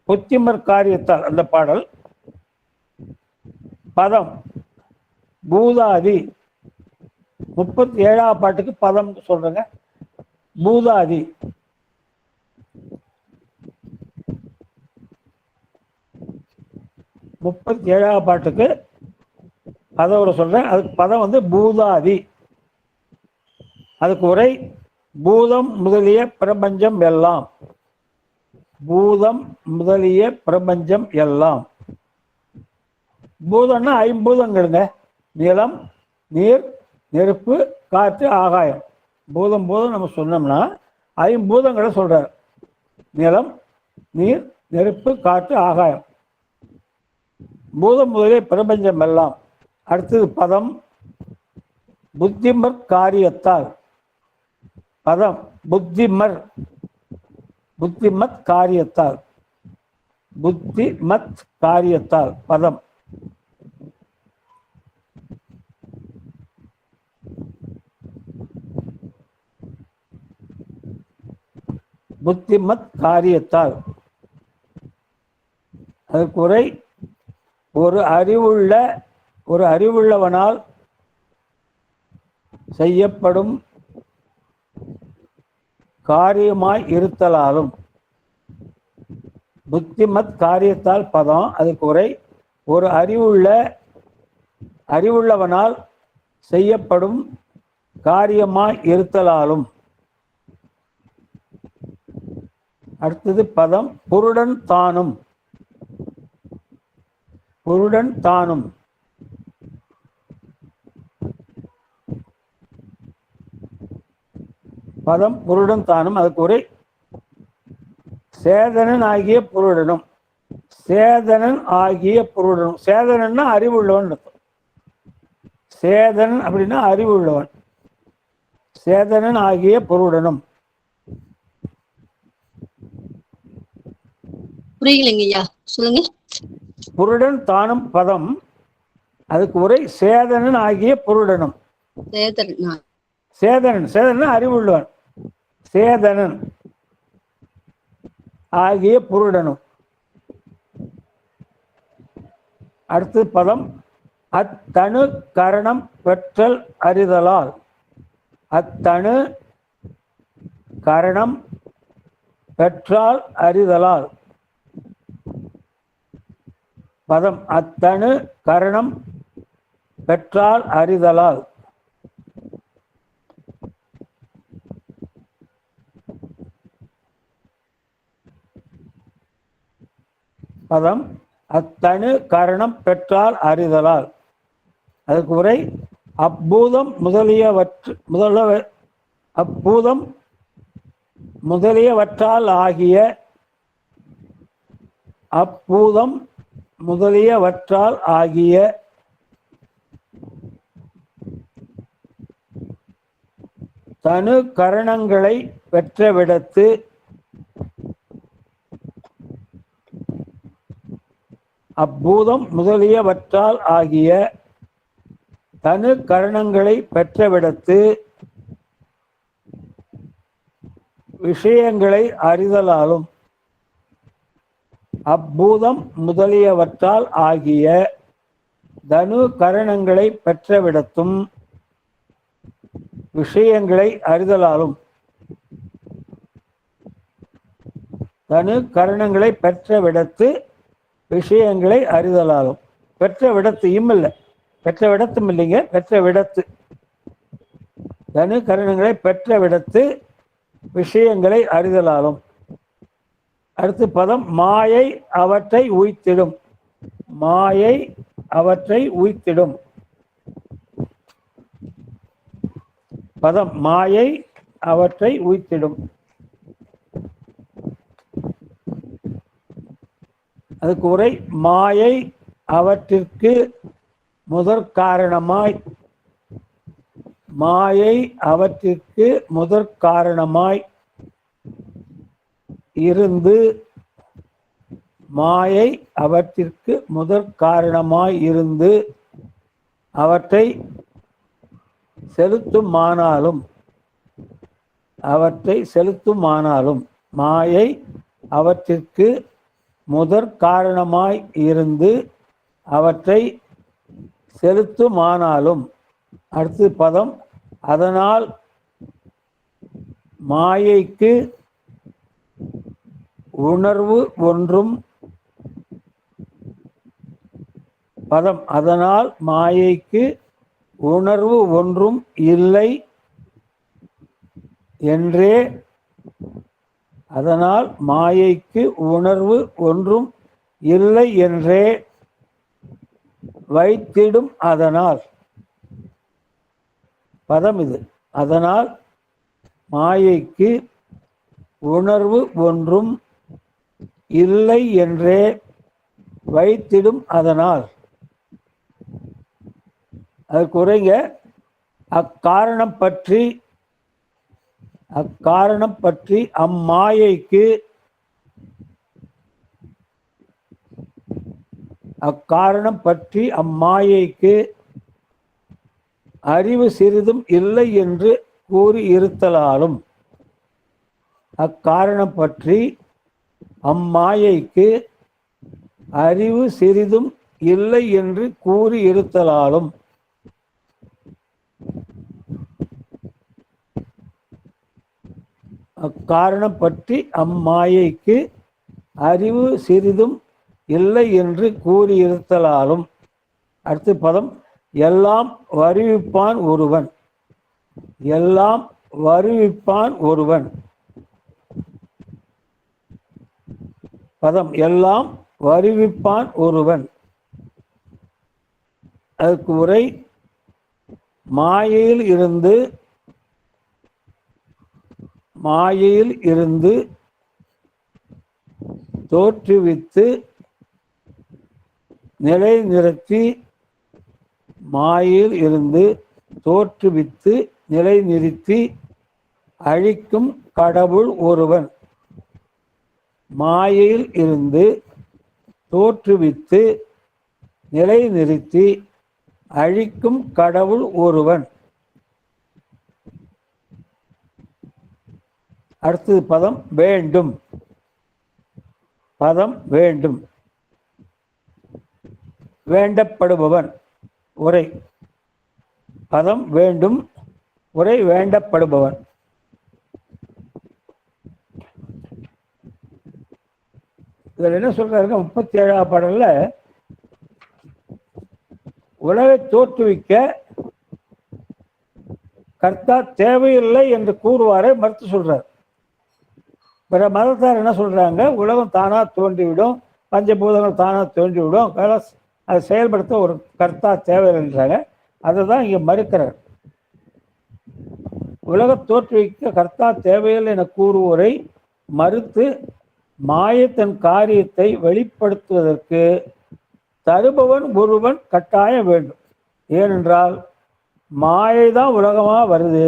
புத்திமர் காரியத்தால் அந்த பாடல். பதம் பூதாதி. 37ஆம் பாட்டுக்கு பதம் சொல்றேங்க. பூதாதி. பாட்டுக்கு பதம் சொல்றேன். அதுக்கு பதம் பூதாதி. அதுக்கு உரை பூதம் முதலிய பிரபஞ்சம் எல்லாம். பூதம் முதலிய பிரபஞ்சம் எல்லாம். பூதம்னா 5 பூதங்களுங்க. நிலம், நீர், நெருப்பு, காற்று, ஆகாயம். பூதம் பூதம் நம்ம சொன்னோம்னா 5 பூதங்களை சொல்றார். நிலம், நீர், நெருப்பு, காற்று, ஆகாயம். பூதம் முதலிய பிரபஞ்சம் எல்லாம். அடுத்தது பதம் புத்திமர் காரியத்தால். பதம் புத்திமர், புத்திமத் காரியத்தால். புத்திமத் காரியத்தால் பதம். புத்திமத் காரியத்தால். அதற்கு உரை ஒரு அறிவுள்ளவனால் செய்யப்படும் காரியமாய் இருத்தலாலும். புத்திமத் காரியத்தால் பதம். அதுக்கு உரை ஒரு அறிவுள்ளவனால் செய்யப்படும் காரியமாய் இருத்தலாலும். அடுத்தது பதம் புருடன் தானும். புருடன் தானும். பதம் புருடன் தானும். அதுக்கு ஒரு சேதனன் ஆகிய புருடனும். சேதனன் ஆகிய புருடனும். சேதனன்னா அறிவுள்ளவன் அர்த்தம். சேதனன் அப்படின்னா அறிவுள்ளவன். சேதனன் ஆகிய புருடனும். புரியலைங்க ஐயா, சொல்லுங்க. புருடன் தானும் பதம். அதுக்கு உரை சேதனன் ஆகிய புருடனும். சேதனன் சேதனன் அறிவுள்ளவன். சேதனன் ஆகிய புருடனும். அடுத்த பதம் அத்தனு கரணம் பெற்றல் அறிதலால். அத்தனு கரணம் பெற்றால் அறிதலால். பதம் அத்தனு கரணம் பெற்றால் அறிதலால். பதம் அத்தனு கரணம் பெற்றால் அறிதலால். அதுக்கு உரை அப்பூதம் அப்பூதம் முதலியவற்றால் ஆகிய. அப்பூதம் முதலியவற்றால் ஆகிய தனு கரணங்களை பெற்றவிடத்து. அப்பூதம் முதலியவற்றால் ஆகிய தனு கரணங்களை பெற்றவிடத்து விஷயங்களை அறிதலாலும். அப்பூதம் முதலியவற்றால் ஆகிய தனு கரணங்களை பெற்றவிடத்தும் விஷயங்களை அறிதலாலும். தனு கரணங்களை பெற்றவிடத்து விஷயங்களை அறிதலாலும். பெற்ற விடத்தையும் இல்லை, பெற்ற விடத்தும் இல்லைங்க, பெற்ற விடத்து. தனு கரணங்களை பெற்ற விடத்து விஷயங்களை அறிதலாலும். அடுத்து பதம் மாயை அவற்றை உய்த்திடும். மாயை அவற்றை உய்த்திடும். பதம் மாயை அவற்றை உய்த்திடும். அதுக்கு உரை மாயை அவற்றிற்கு முதற் காரணமாய். மாயை அவற்றிற்கு முதற் காரணமாய் இருந்து. மாயை அவற்றிற்கு முதற் காரணமாய் இருந்து அவற்றை செலுத்துமானாலும். அவற்றை செலுத்துமானாலும். மாயை அவற்றிற்கு முதற் காரணமாய் இருந்து அவற்றை செலுத்துமானாலும். அடுத்து பதம் அதனால் மாயைக்கு உணர்வு ஒன்றும். பதம் அதனால் மாயைக்கு உணர்வு ஒன்றும் இல்லை என்றே. அதனால் மாயைக்கு உணர்வு ஒன்றும் இல்லை என்றே வைத்திடும். அதனால் பதம் இது. அதனால் மாயைக்கு உணர்வு ஒன்றும் இல்லை என்றே வைத்திடும். அதனால் அது குறைங்க. அக்காரணம் பற்றி அம்மாயைக்கு அறிவு சிறிதும் இல்லை என்று கூறி இருத்தலாலும். அக்காரணம் பற்றி அம்மாயைக்கு அறிவு சிறிதும் இல்லை என்று கூறி இருத்தலாலும். அக்காரணம் பற்றி அம்மாயைக்கு அறிவு சிறிதும் இல்லை என்று கூறியிருத்தலாலும். அடுத்த பதம் எல்லாம் வருவிப்பான் ஒருவன். எல்லாம் வருவிப்பான் ஒருவன். பதம் எல்லாம் வருவிப்பான் ஒருவன். அதற்கு உரை மாயையில் இருந்து தோற்றுவித்து நிலைநிறுத்தி மாயையில் இருந்து தோற்றுவித்து நிலைநிறுத்தி அழிக்கும் கடவுள் ஒருவன். மாயையில் இருந்து தோற்றுவித்து நிலைநிறுத்தி அழிக்கும் கடவுள் ஒருவன். அடுத்தது பதம் வேண்டும். பதம் வேண்டும். வேண்டப்படுபவன். உரை பதம் வேண்டும். உரை வேண்டப்படுபவன். இதில் என்ன சொல்றாருங்க, 37ஆம் பாடல்ல உலகை தோற்றுவிக்க கர்த்தா தேவையில்லை என்று கூறுவாரை மறுத்து சொல்றார். பிற மதத்தார் என்ன சொல்றாங்க, உலகம் தானா தோன்றிவிடும், பஞ்சபூதங்கள் தானா தோன்றிவிடும், அதை செயல்படுத்த ஒரு கர்த்தா தேவையில்லைன்றாங்க. அதை தான் இங்கே மறுக்கிறார். உலக தோற்றுவிக்க கர்த்தா தேவையில்லை என கூறுவோரை மறுத்து மாயத்தன் காரியத்தை வெளிப்படுத்துவதற்கு தருபவன் ஒருவன் கட்டாயம் வேண்டும். ஏனென்றால் மாயை தான் உலகமாக வருது,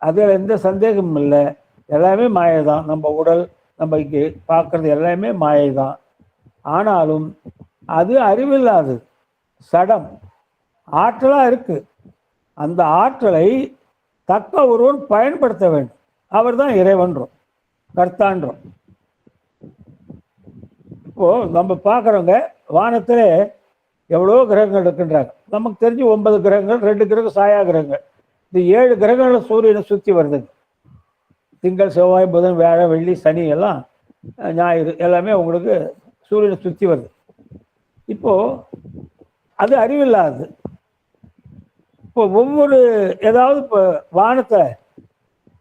அதில் எந்த சந்தேகமும் இல்லை. எல்லாமே மாயை தான். நம்ம உடல், நம்ம இங்கே பார்க்கறது எல்லாமே மாயை தான். ஆனாலும் அது அறிவில்லாதது, சடம், ஆற்றலாக இருக்கு. அந்த ஆற்றலை தக்க ஒருவன் பயன்படுத்த வேண்டும். அவர் தான் இறைவன்றோம், கர்த்தான்றோம். இப்போ நம்ம பார்க்குறவங்க வானத்தில் எவ்வளோ கிரகங்கள் இருக்குன்றாங்க. நமக்கு தெரிஞ்சு 9 கிரகங்கள், 2 கிரகம் சாயா கிரகங்கள். இந்த 7 கிரகங்கள் சூரியனை சுற்றி வருதுங்க. திங்கள், செவ்வாய், புதன், வியாழன், வெள்ளி, சனி எல்லாம், ஞாயிறு எல்லாமே உங்களுக்கு சூரியனை சுற்றி வருது. இப்போது அது அறிவில்லாது. இப்போ ஒவ்வொரு ஏதாவது இப்போ வானத்தை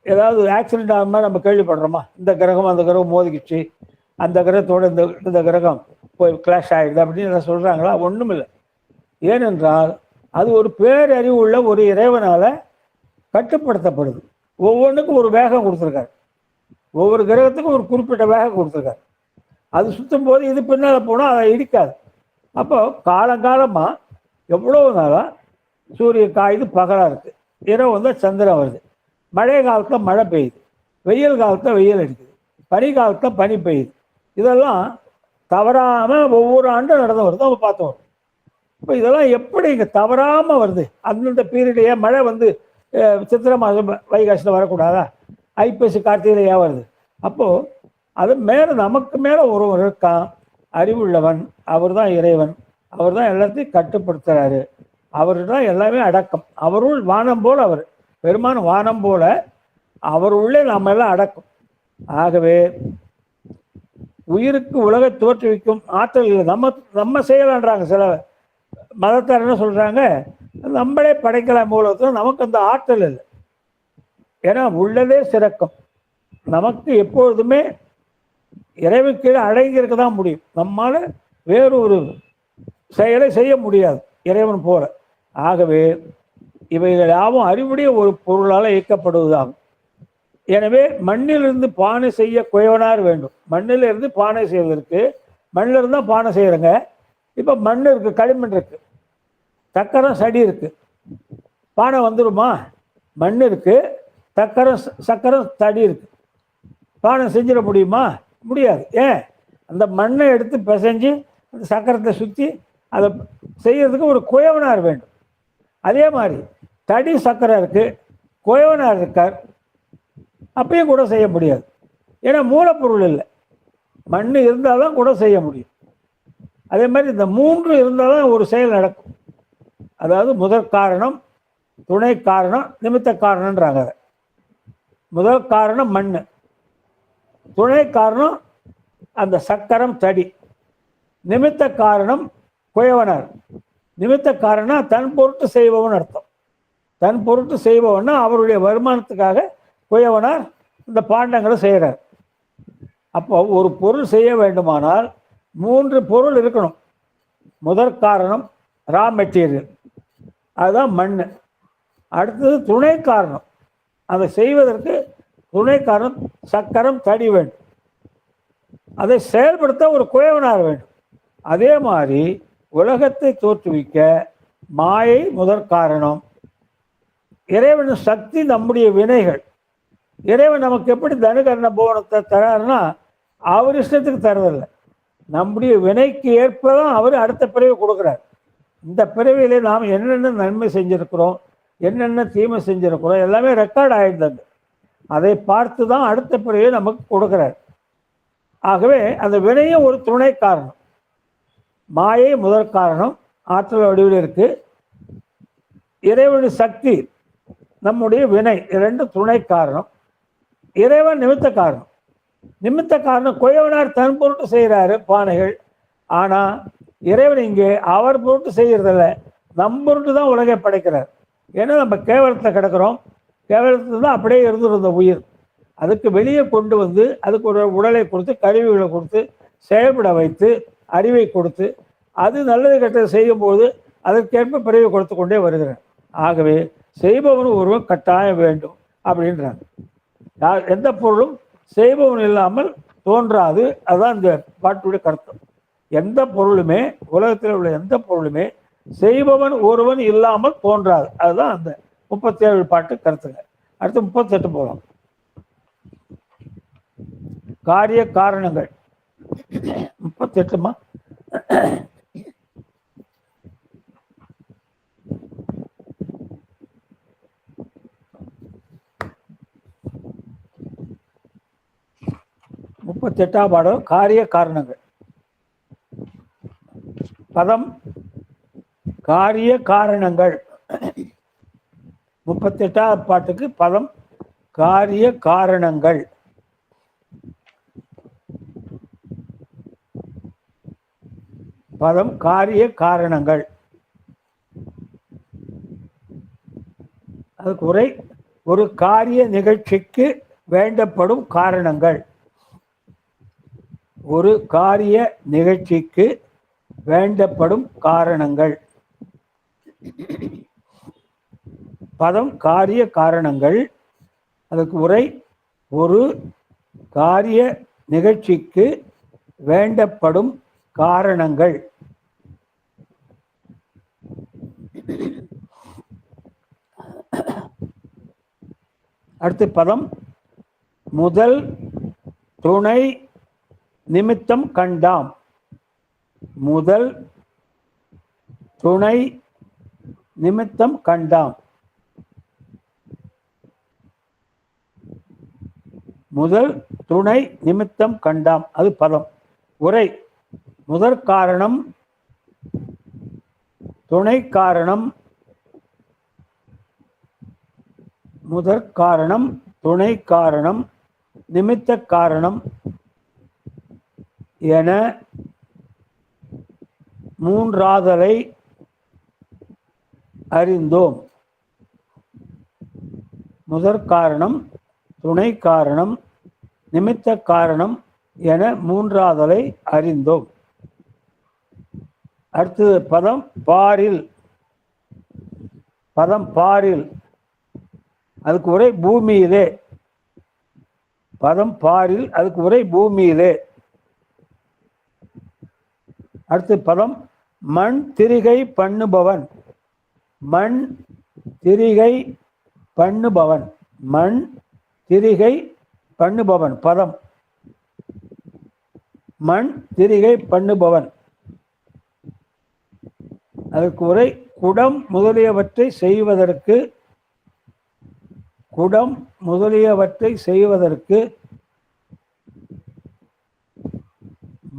ஏதாவது ஆக்சிடென்ட் ஆகிற மாதிரி நம்ம கேள்விப்படுறோமா? இந்த கிரகம் அந்த கிரகம் மோதிக்கிச்சு, அந்த கிரகத்தோட இந்த கிரகம் போய் கிளாஷ் ஆகிடுது அப்படின்னு சொல்கிறாங்களா? ஒன்றும் இல்லை. ஏனென்றால் அது ஒரு பேரறிவு உள்ள ஒரு இறைவனால் கட்டுப்படுத்தப்படுது. ஒவ்வொன்றுக்கும் ஒரு வேகம் கொடுத்துருக்காரு. ஒவ்வொரு கிரகத்துக்கும் ஒரு குறிப்பிட்ட வேகம் கொடுத்துருக்காரு. அது சுற்றும் போது இது பின்னால் போனால் அதை இடிக்காது. அப்போ காலங்காலமாக எவ்வளோ நாளாக சூரியன் காயுது, பகலாக இருக்குது, இரவு வந்தால் சந்திரன் வருது, மழை காலத்தில் மழை பெய்யுது, வெயில் காலத்தில் வெயில் அடிக்குது, பனி காலத்தில் பனி பெய்யுது. இதெல்லாம் தவறாமல் ஒவ்வொரு ஆண்டும் நடந்து வருது, நம்ம பார்த்தோம். இப்போ இதெல்லாம் எப்படி இங்கே தவறாமல் வருது? அந்தந்த பீரியடையே மழை வந்து சித்திரை மாதம் வைகாசியில் வரக்கூடாதா? ஐப்பசி கார்த்திகையில் ஏன் வருது? அப்போது அது மேலே நமக்கு மேலே ஒருவர் இருக்கான், அறிவுள்ளவன். அவர் தான் இறைவன். அவர் தான் எல்லாத்தையும் கட்டுப்படுத்துகிறாரு. அவர் தான் எல்லாமே அடக்கம். அவருள் வானம் போல் அவர் பெருமான் வானம் போல அவர் உள்ளே நம்ம எல்லாம் அடக்கம். ஆகவே உயிருக்கு உலகை தோற்றுவிக்கும் ஆற்றல் இல்லை. நம்ம செய்யலான்றாங்க சில மதத்தார். என்ன சொல்கிறாங்க, நம்மளே படைக்கலாம் மூலத்தில், நமக்கு அந்த ஆற்றல் இல்லை. ஏன்னா உள்ளதே சிறக்கம். நமக்கு எப்பொழுதுமே இறைவன் கீழே அடங்கி இருக்க தான் முடியும். நம்மால் வேறு ஒரு செயலை செய்ய முடியாது இறைவன் போல. ஆகவே இவைகள் யாவும் அறிவுடைய ஒரு பொருளால் இயக்கப்படுவதாகும். எனவே மண்ணிலிருந்து பானை செய்ய குயவனார் வேண்டும். மண்ணில் இருந்து பானை செய்வதற்கு மண்ணில் இருந்தால் பானை செய்கிறங்க. இப்போ மண் இருக்குது, களிமண் இருக்குது, சக்கரம் சடி இருக்குது, பானை வந்துடுமா? மண் இருக்குது, சக்கரம் தடி இருக்குது, பானை செஞ்சிட முடியுமா? முடியாது. ஏன்? அந்த மண்ணை எடுத்து பிசைஞ்சு அந்த சக்கரத்தை சுற்றி அதை செய்யறதுக்கு ஒரு குயவனார் வேண்டும். அதே மாதிரி தடி சக்கரம் இருக்குது, குயவனார் இருக்கார், அப்பயும் கூட செய்ய முடியாது. ஏன்னா மூலப்பொருள் இல்லை. மண் இருந்தால் தான் கூட செய்ய முடியும். அதே மாதிரி இந்த 3 இருந்தால் தான் ஒரு செயல் நடக்கும். அதாவது முதற் காரணம், துணை காரணம், நிமித்த காரணன்றாங்க. முதல் காரணம் மண், துணை காரணம் அந்த சக்கரம் தடி, நிமித்த காரணம் குயவனார். நிமித்த காரணம் தன் பொருட்டு செய்பவன் அர்த்தம். தன் பொருட்டு செய்பவன்னா அவருடைய வருமானத்துக்காக குயவனார் இந்த பாண்டங்களை செய்கிறார். அப்போ ஒரு பொருள் செய்ய வேண்டுமானால் 3 பொருள் இருக்கணும். முதற் காரணம் ரா மெட்டீரியல், அதுதான் மண். அடுத்தது துணை காரணம், அதை செய்வதற்கு துணை காரணம் சக்கரம், தடி வேண்டும். அதை செயல்படுத்த ஒரு குயவனார் வேண்டும். அதே மாதிரி உலகத்தை தோற்றுவிக்க மாயை முதற் காரணம். இறைவன் சக்தி நம்முடைய வினைகள். இறைவன் நமக்கு எப்படி தனுகரண போனத்தை தராருன்னா அவர் இஷ்டத்துக்கு தரதில்லை, நம்முடைய வினைக்கு ஏற்பதான் அவர் அடுத்த பிறவி கொடுக்குறார். இந்த பிறவியிலே நாம் என்னென்ன நன்மை செஞ்சுருக்கிறோம், என்னென்ன தீமை செஞ்சுருக்கிறோம் எல்லாமே ரெக்கார்ட் ஆகிடுது. அதை பார்த்து தான் அடுத்த பிறவியை நமக்கு கொடுக்குறார். ஆகவே அந்த வினையும் ஒரு துணை காரணம். மாயை முதற் காரணம், ஆற்றல் வடிவில் இருக்கு. இறைவனுடைய சக்தி, நம்முடைய வினை, இரண்டு துணை காரணம். இறைவன் நிமித்த காரணம். நிமித்த காரணம் குயவனார் தன் பொருட்டு செய்கிறாரு பானைகள். ஆனால் இறைவன் இங்கே அவர் பொருட்டு செய்கிறதில்ல, நம் பொருட்டு தான் உலகை படைக்கிறார். ஏன்னா நம்ம கேவலத்தில் கிடக்கிறோம், கேவலத்தில் தான் அப்படியே இருந்துருந்த உயிர். அதுக்கு வெளியே கொண்டு வந்து அதுக்கு ஒரு உடலை கொடுத்து கருவிகளை கொடுத்து செயல்பட வைத்து அறிவை கொடுத்து அது நல்லது கெட்டது செய்யும்போது அதற்கேற்ப பிறகு கொடுத்து கொண்டே வருகிறார். ஆகவே செய்பவன் ஒருவன் கட்டாயம் வேண்டும் அப்படின்றாங்க. எந்த பொருளும் செய்பவன் இல்லாமல் தோன்றாது, அதுதான் இந்த பாட்டுடைய கருத்து. எந்த பொருளுமே, உலகத்தில் உள்ள எந்த பொருளுமே செய்பவன் ஒருவன் இல்லாமல் தோன்றாது, அதுதான் அந்த 37 பாட்டு கருத்துங்க. அடுத்து 38 போகலாம். காரிய காரணங்கள் 38மா. பாடம் காரிய காரணங்கள். பதம் காரிய காரணங்கள். 38வது பாட்டுக்கு பதம் காரிய காரணங்கள். பதம் காரிய காரணங்கள். அதுக்கு உரை, ஒரு காரிய நிகழ்ச்சிக்கு வேண்டப்படும் காரணங்கள். ஒரு காரிய நிகழ்ச்சிக்கு வேண்டப்படும் காரணங்கள். பதம் காரிய காரணங்கள். அதுக்கு உரை, ஒரு காரிய நிகழ்ச்சிக்கு வேண்டப்படும் காரணங்கள். அடுத்த பதம் முதல் துணை நிமித்தம் கண்டாம். முதல் துணை நிமித்தம் கண்டாம். முதல் துணை நிமித்தம் கண்டாம், அது பதம். உரை, முதற் காரணம், துணை காரணம், முதற் காரணம், துணை காரணம், நிமித்த காரணம் என மூன்றாதலை அறிந்தோம். முதற் காரணம், துணை காரணம், நிமித்த காரணம் என மூன்றாதலை அறிந்தோம். அடுத்தது பதம் பாரில். பதம் பாரில், அதுக்கு உரை பூமியிலே. பதம் பாரில், அதுக்கு உரை பூமியிலே. அடுத்து பதம் மண் திரிகை பண்ணுபவன். மண் திரிகை பண்ணுபவன். மண் திரிகை பண்ணுபவன் பதம். மண் திரிகை பண்ணுபவன். அதற்கு உரை, குடம் முதலியவற்றை செய்வதற்கு, குடம் முதலியவற்றை செய்வதற்கு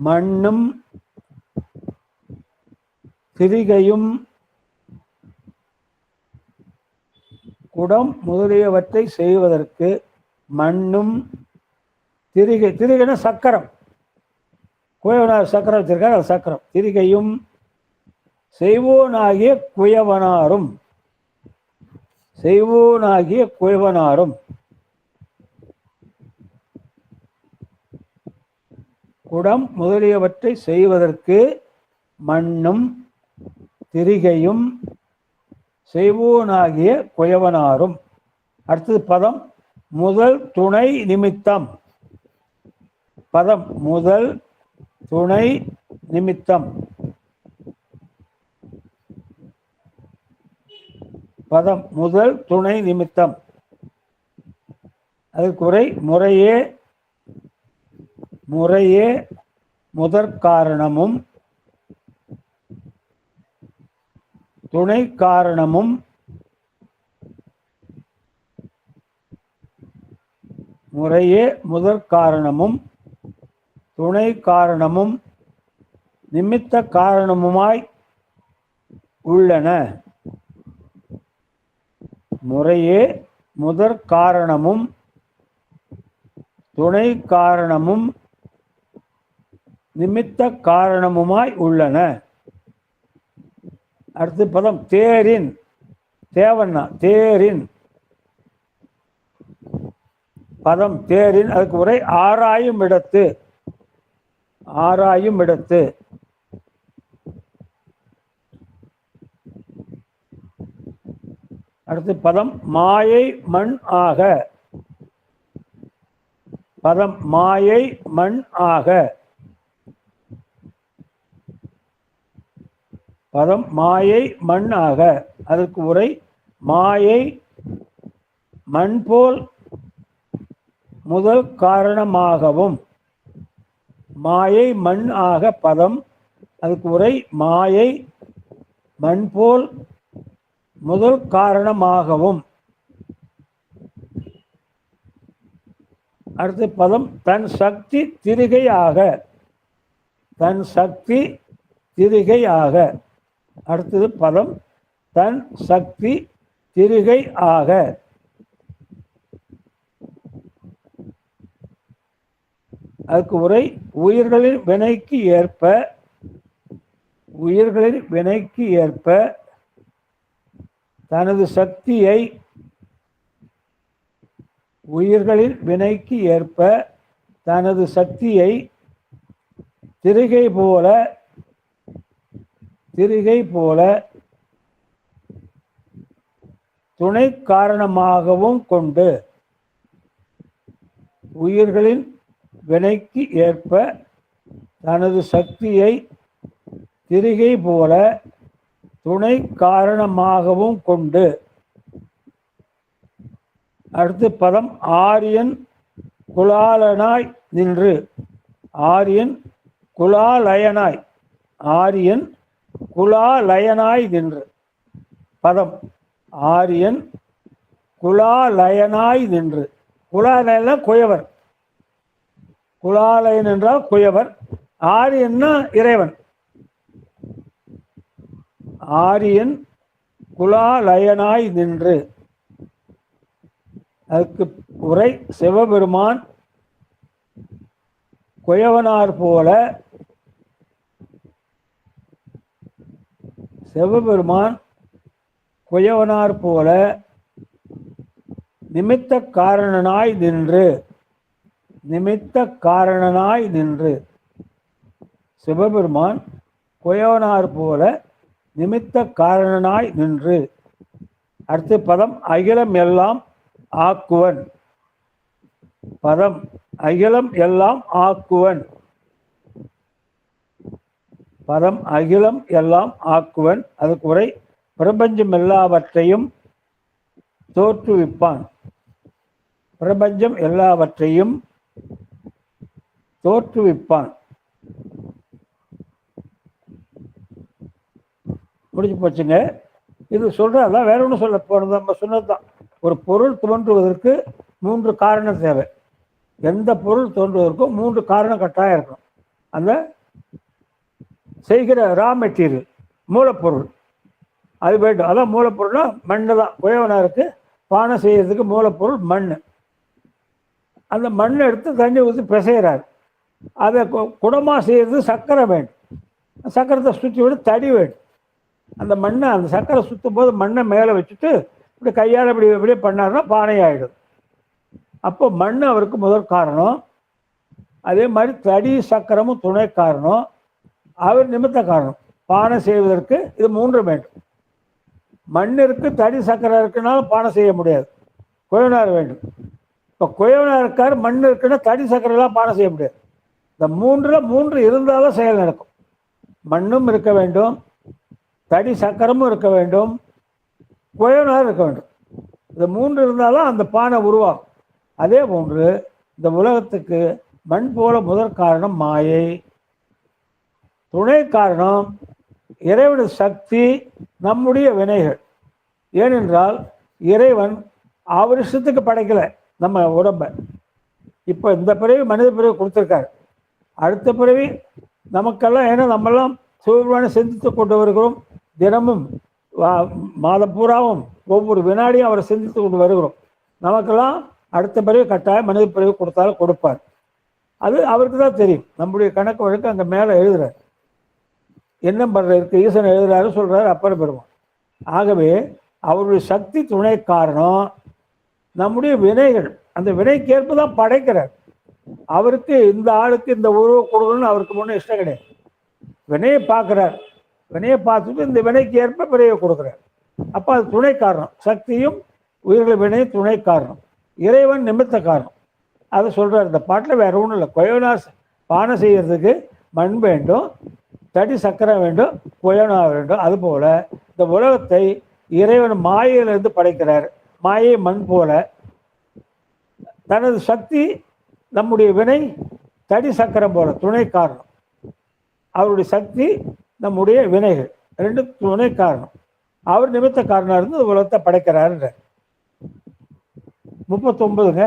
மண்ணும் திரிகையும், குடம் முதலியவற்றை செய்வதற்கு மண்ணும் திரிகை, திரிகைனா சக்கரம், குயவனார் சக்கரம் வச்சிருக்கார், அது சக்கரம். திரிகையும் செய்வோனாகிய குயவனாரும், செய்வோனாகிய குயவனாரும். குடம் முதலியவற்றை செய்வதற்கு மண்ணும் திரிகையும் செய்வோனாகிய குயவனாரும். அடுத்தது பதம் முதல் துணை நிமித்தம். பதம் முதல் துணை நிமித்தம். பதம் முதல் துணை நிமித்தம். அதுக்குறை முறையே முறையே முதற்காரணமும் துணை காரணமும் முறையே முதற்காரணமும் துணை காரணமும் நிமித்த காரணமுமாய் உள்ளன. முறையே முதற்காரணமும் துணை காரணமும் நிமித்த காரணமுமாய் உள்ளன. அடுத்து பதம் தேரின். தேவன்னா தேரின். பதம் தேரின். அதுக்கு உரை ஆராயும் இடத்து. ஆராயும் இடத்து. அடுத்து பதம் மாயை மண் ஆக. பதம் மாயை மண் ஆக. பதம் மாயை மண் ஆக. அதற்கு உரை மாயை மண் போல் முதல் காரணமாகவும். மாயை மண் ஆக பதம். அதுக்கு உரை மாயை மண் போல் முதல் காரணமாகவும். அடுத்து பதம் தன் சக்தி திரிகை ஆக. தன் சக்தி திரிகை ஆக. அடுத்தது பதம் தன் சக்தி திரிகை ஆக. அதுக்கு உரை உயிர்களின் வினைக்கு ஏற்ப. உயிர்களின் வினைக்கு ஏற்ப தனது சக்தியை. உயிர்களின் வினைக்கு ஏற்ப தனது சக்தியை திரிகை போல துணை காரணமாகவும் கொண்டு. உயிர்களின் வினைக்கு ஏற்ப தனது சக்தியை திரிகை போல துணை காரணமாகவும் கொண்டு. அடுத்து பதம் ஆரியன் குலாலனாய் நின்று. ஆரியன் குலாலயனாய். ஆரியன் குலாலயனாய் நின்று. பதம் ஆரியன் குலாலயனாய் நின்று. குலாலயன குயவர். குலாலயன் என்றால் குயவர். ஆரியன்னா இறைவன். ஆரியன் குலாலயனாய் நின்று. அதுக்கு உரை சிவபெருமான் குயவனார் போல. சிவபெருமான் குயவனார் போல நிமித்த காரணனாய் நின்று. நிமித்த காரணனாய் நின்று. சிவபெருமான் குயவனார் போல நிமித்த காரணனாய் நின்று. அடுத்து பதம் அகிலம் எல்லாம் ஆக்குவன். பதம் அகிலம் எல்லாம் ஆக்குவன். பதம் அகிலம் எல்லாம் ஆக்குவன். அதுக்கு உரை பிரபஞ்சம் எல்லாவற்றையும் தோற்றுவிப்பான். பிரபஞ்சம் எல்லாவற்றையும் தோற்றுவிப்பான். முடிஞ்சு போச்சுங்க. இது சொல்றதான், வேற ஒன்றும் சொல்ல போனது. நம்ம சொன்னதுதான். ஒரு பொருள் தோன்றுவதற்கு 3 காரணம் தேவை. எந்த பொருள் தோன்றுவதற்கும் 3 காரணம் கட்டாயம் இருக்கணும். அந்த செய்கிற ரா மெட்டீரியல் மூலப்பொருள் அது வேண்டும். அதான் மூலப்பொருள்னா மண்ணு தான். குயவனாருக்கு பானை செய்யறதுக்கு மூலப்பொருள் மண். அந்த மண்ணை எடுத்து தண்ணி ஊற்றி பிசைகிறார். அதை குடமாக செய்யறது சர்க்கரை வேண்டும். சக்கரத்தை சுற்றி விட தடி வேண்டும். அந்த மண்ணை, அந்த சக்கரை சுற்றும் போது மண்ணை மேலே வச்சுட்டு இப்படி கையால் இப்படி இப்படியே பண்ணாருன்னா பானை ஆகிடும். அப்போ மண் அவருக்கு முதல் காரணம். அதே மாதிரி தடி சக்கரமும் துணை காரணம், அவர் நிமித்த காரணம். பானை செய்வதற்கு இது மூன்று வேண்டும். மண்ணிற்கு தடி சக்கரம் இருக்குனால பானை செய்ய முடியாது, குயவனார் வேண்டும். இப்போ குயவனார் இருக்கார், மண் இருக்குன்னா தடி சக்கரெல்லாம் பானை செய்ய முடியாது. இந்த மூன்று இருந்தாலும் செயல் நடக்கும். மண்ணும் இருக்க வேண்டும், தடி சக்கரமும் இருக்க வேண்டும், குயவனார் இருக்க வேண்டும். இந்த மூன்று இருந்தாலும் அந்த பானை உருவாகும். அதே போன்று இந்த உலகத்துக்கு மண் போல முதற் காரணம் மாயை, துணை காரணம் இறைவனது சக்தி, நம்முடைய வினைகள். ஏனென்றால் இறைவன் அவர் இஷ்டத்துக்கு படைக்கல நம்ம உடம்ப. இப்போ இந்த பிறவி மனித பிறவி கொடுத்துருக்காரு, அடுத்த பிறவி நமக்கெல்லாம், ஏன்னா நம்மெல்லாம் சிவபெருமானை சிந்தித்து கொண்டு வருகிறோம். தினமும் மாதம் பூராவும் ஒவ்வொரு வினாடியும் அவரை சிந்தித்து கொண்டு வருகிறோம். நமக்கெல்லாம் அடுத்த பிறவி கட்டாயம் மனித பிறவி கொடுத்தாலும் கொடுப்பார். அது அவருக்கு தான் தெரியும். நம்முடைய கணக்கு வழக்கு அங்கே மேலே எழுதுறார், என்ன பண்ணுறதுக்கு ஈசன் எழுதுறாரு சொல்கிறாரு அப்பர் பெருமான். ஆகவே அவருடைய சக்தி துணை காரணம் நம்முடைய வினைகள். அந்த வினைக்கேற்ப தான் படைக்கிறார். அவருக்கு இந்த ஆளுக்கு இந்த உருவ கொடுக்கணும்னு அவருக்கு முன்னே இஷ்டம் கிடையாது. வினையை பார்க்குறார், வினையை பார்த்துட்டு இந்த வினைக்கு ஏற்ப பிறவை கொடுக்குறார். அப்போ அது துணை காரணம். சக்தியும் உயிர்கள் வினையும் துணை காரணம், இறைவன் நிமித்த காரணம். அதை சொல்கிறார் இந்த பாட்டில். வேற ஒன்றும் இல்லை. குயவனார் பானை செய்கிறதுக்கு மண் வேண்டும், தடி சக்கரம் வேண்டும், குயவனார் வேண்டும். அதுபோல் இந்த உலகத்தை இறைவன் மாயையிலிருந்து படைக்கிறார். மாயை மண் போல, தனது சக்தி நம்முடைய வினை தடி சக்கரம் போல துணை காரணம். அவருடைய சக்தி நம்முடைய வினைகள் ரெண்டு துணை காரணம். அவர் நிமித்த காரணம் இருந்து உலகத்தை படைக்கிறாருன்ற 39ங்க.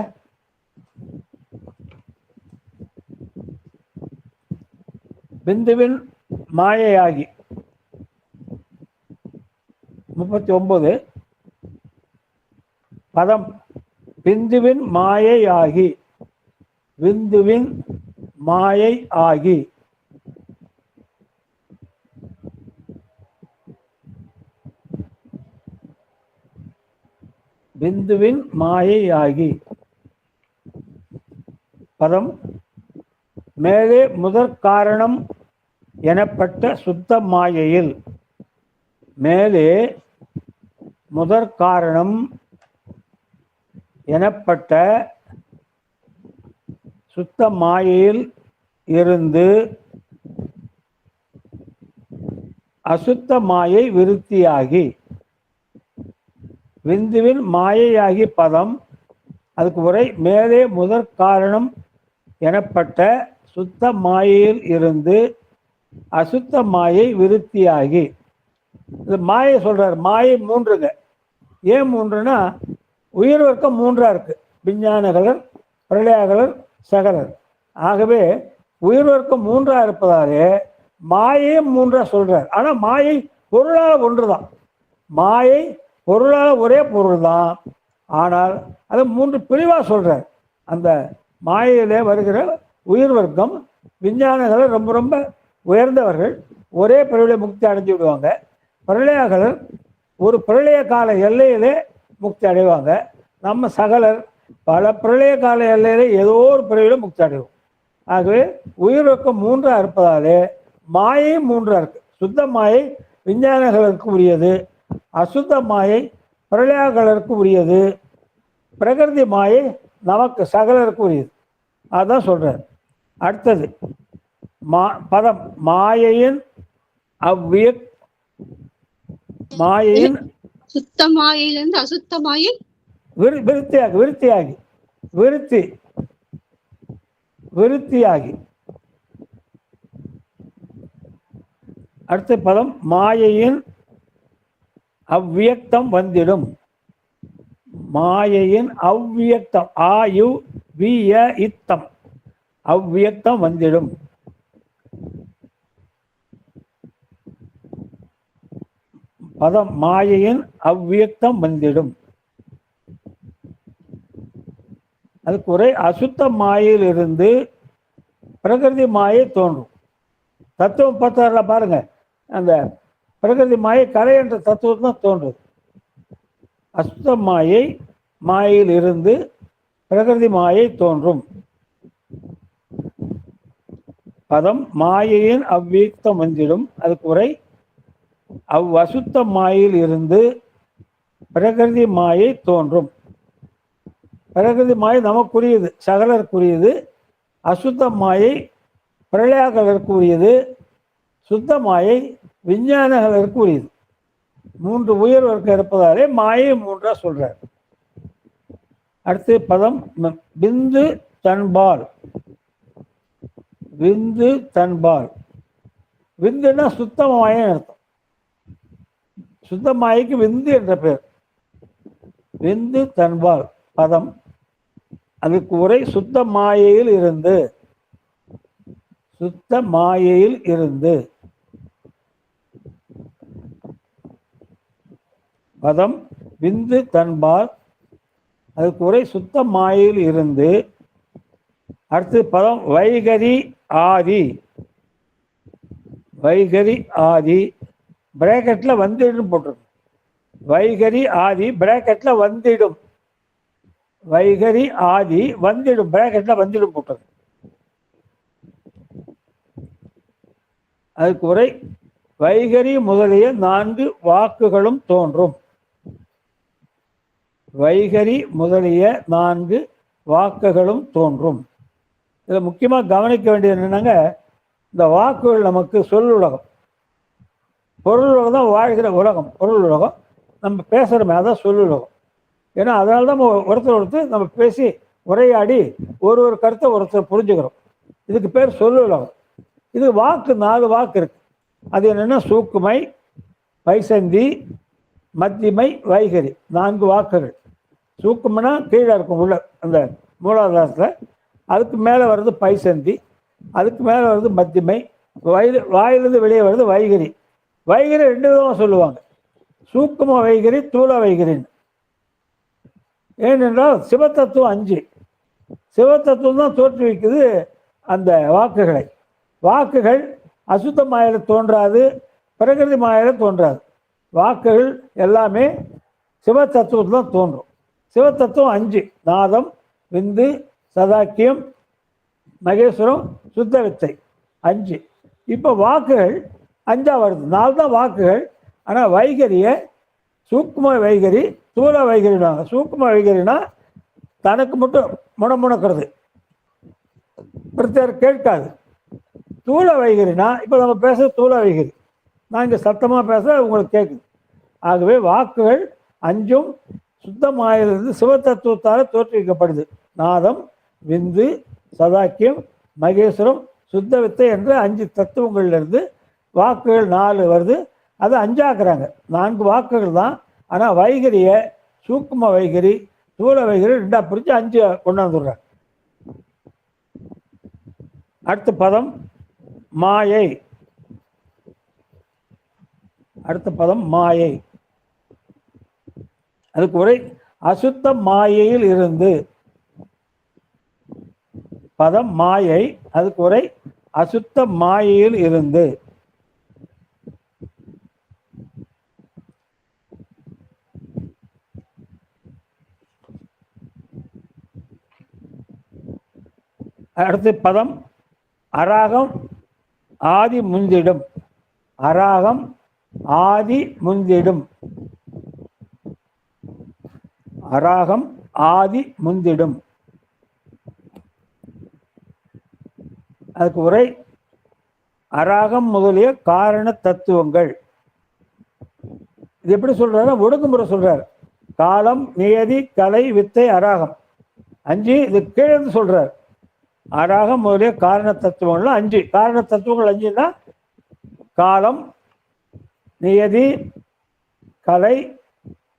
பிந்துவின் மாயையாகி 39 பதம். பிந்துவின் மாயையாகி, விந்துவின் மாயை ஆகி. பிந்துவின் மாயையாகி பதம். மேலே முதற் காரணம் எனப்பட்ட சுத்த மாயையில், மேலே முதற் காரணம் எனப்பட்ட சுத்த மாயையில் இருந்து அசுத்த மாயை விருத்தியாகி. விந்துவின் மாயையாகி பதம். அதுக்கு உரை மேலே முதற் காரணம் எனப்பட்ட சுத்த மாயையில் இருந்து அசுத்த மாயை விருத்தியாகி. இது மாயை சொல்றார். மாயை மூன்றுங்க. ஏன் மூன்றுனா உயிர் வர்க்கம் மூன்றா இருக்கு, விஞ்ஞானகலர், பிரளயகலர், சகலர். ஆகவே உயிர் வர்க்கம் மூன்றா இருப்பதாலே மாயையும் மூன்றா சொல்றார். ஆனால் மாயை பொருளால் ஒன்று தான். மாயை பொருளால் ஒரே பொருள் தான், ஆனால் அது மூன்று பிரிவாக சொல்றார். அந்த மாயையிலே வருகிற உயிர் வர்க்கம் விஞ்ஞானகலர் ரொம்ப ரொம்ப உயர்ந்தவர்கள், ஒரே பிரிவில் முக்தி அடைஞ்சு விடுவாங்க. பிரளயகலர் ஒரு பிரளய கால எல்லையிலே முக்தி அடைவாங்க. நம்ம சகலர் பல பிரளய கால எல்லையிலே ஏதோ ஒரு பிரிவில் முக்தி அடைவோம். ஆகவே உயிர் வர்க்கம் மூன்றா இருப்பதாலே மாயையும் மூன்றா இருக்கு. சுத்த மாயை விஞ்ஞானகலருக்கு உரியது, அசுத்த மாயை பிரளயகலருக்கு உரியது, பிரகிருதி மாயை நமக்கு சகலருக்கு உரியது. அதான் சொல்றார். அடுத்தது பதம். மாயையின் அவ்வியக் மாயையின் சுத்த மாயிலிருந்து அசுத்த மாயை விருத்தியாகி விருத்தியாகி. அடுத்த பதம் மாயையின் அவ்வியக்தம் வந்திடும். மாயையின் அவ்வியக்தம் ஆயு விய இத்தம் அவ்வியக்தம் வந்திடும். பதம் மாயையின் அவ்வியக்தம் வந்திடும். அதுக்கு ஒரே அசுத்த மாயிலிருந்து பிரகிருதி மாயை தோன்றும். தத்துவம் 36 பாருங்க, அந்த பிரகிருதி மாயை கலை என்ற தத்துவம் தான் தோன்றுது. அசுத்த மாயில் இருந்து பிரகிருதி மாயை தோன்றும். பதம் மாயையின் அவ்வீக்தம் வந்திடும். அதுக்கு உரை அவ்வசுத்த மாயில் இருந்து பிரகிருதி மாயை தோன்றும். பிரகிருதி மாயை நமக்குரியது, சகலருக்குரியது. அசுத்த மாயை பிரளயாகலருக்குரியது. சுத்த மாயை விஞ்ஞானகலருக்குரியது. 3 உயர் வர்க்கம் இருப்பதாலே மாயை 3ஆ சொல்றார். அடுத்து பதம் விந்து தன்பால். விந்து தன்பால். விந்துன்னா சுத்த மாயை அர்த்தம். சுத்த மாயைக்கு விந்து என்ற பெயர். விந்து தன்பால் பதம். அதுக்கு உரை சுத்த மாயையில் இருந்து. சுத்த மாயையில் இருந்து. பதம் விந்து தன்பால். அதுக்கு உரை சுத்த மாயையில் இருந்து. அடுத்து பதம் வைகரி ஆதி. வைகரி ஆதி பிராக்கெட்ல வந்திடும் போட்டிருக்கும். வைகரி ஆதி பிராக்கெட்ல வந்திடும். வைகரி ஆதி வந்திடும் பிராக்கெட்ல வந்திடும் போட்டிருக்கும். அதுக்கு உரை வைகரி முதலிய 4 வாக்குகளும் தோன்றும். வைகரி முதலிய 4 வாக்குகளும் தோன்றும். இதில் முக்கியமாக கவனிக்க வேண்டியது என்னன்னாங்க, இந்த வாக்குகள் நமக்கு சொல்லுலகம். பொருள் உலகம் தான் வாழ்கிற உலகம். பொருள் உலகம் நம்ம பேசுகிறோமே அதான் சொல்லுலகம். ஏன்னா அதனால தான் ஒருத்தர் நம்ம பேசி உரையாடி ஒரு கருத்தை ஒருத்தர் புரிஞ்சுக்கிறோம். இதுக்கு பேர் சொல்லுலகம். இது வாக்கு 4 வாக்கு இருக்கு. அது என்னென்னா சூக்குமை, பைசந்தி, மத்தியமை, வைகரி 4 வாக்குகள். சூக்குமைனா கீழே இருக்கும் உள்ள அந்த மூலாதாரத்தில். அதுக்கு மேலே வர்றது பைசந்தி, அதுக்கு மேலே வர்றது மத்தியமை, வாயிலிருந்து வெளியே வர்றது வைகரி. வைகரி 2 விதமாக சொல்லுவாங்க, சூக்கும வைகரி, தூள வைகரின்னு. ஏனென்றால் சிவத்தத்துவம் 5. சிவத்தத்துவம் தான் தோற்றுவிக்குது அந்த வாக்குகளை. வாக்குகள் அசுத்த மாயில தோன்றாது, பிரகிருதி மாயில தோன்றாது. வாக்குகள் எல்லாமே சிவத்தத்துவத்தில் தான் தோன்றும். சிவத்தத்துவம் 5: நாதம், விந்து, சதாக்கியம், மகேஸ்வரம், சுத்த வித்தை 5. இப்போ வாக்குகள் 5ஆ வருது. 4 தான் வாக்குகள். ஆனால் வைகரியை சூக்கும வைகரி, தூள வைகரினாங்க. சூக்கும வைகரினா தனக்கு மட்டும் முணமுணக்கிறது, பிரத்தர் கேட்காது. தூள வைகரினா இப்போ நம்ம பேசுறது தூள வைகரி. நான் இங்கே சத்தமாக பேச உங்களுக்கு கேட்குது. ஆகவே வாக்குகள் 5ம் சுத்தமாயிலிருந்து சிவத்தத்துவத்தால் தோற்றுவிக்கப்படுது. நாதம், விந்து, சதாக்கியம், மகேஸ்வரம், சுத்த வித்தை என்ற 5 தத்துவங்கள்லேருந்து வாக்குகள் 4 வருது. அது 5ஆக்குறாங்க. 4 வாக்குகள் தான். ஆனால் வைகரியை சூக்கும வைகரி, தூள வைகரி 2ஆ பிரித்து 5 கொண்டு வந்துடுறாங்க. அடுத்த பதம் மாயை. அடுத்த பதம் மாயை. அதுக்கு உரை அசுத்த மாயையில் இருந்து. பதம் மாயை. அதுக்கு உரை அசுத்த மாயையில் இருந்து. அடுத்த பதம் அராகம் ஆதி முந்திடும். அராகம் ஆதி முந்திடும். அராகம் ஆதி முந்திடும். அதுக்கு உரை அராகம் முதலிய காரண தத்துவங்கள். இது எப்படி சொல்றாரு? ஒடுக்குமுறை சொல்றாரு. காலம், நியதி, கலை, வித்தை, அராகம் 5. இது கீழே இருந்து சொல்றாரு. அராகம் முதலிய காரண தத்துவங்கள்லாம் 5. காரண தத்துவங்கள் 5ன்னா காலம், நியதி, கலை,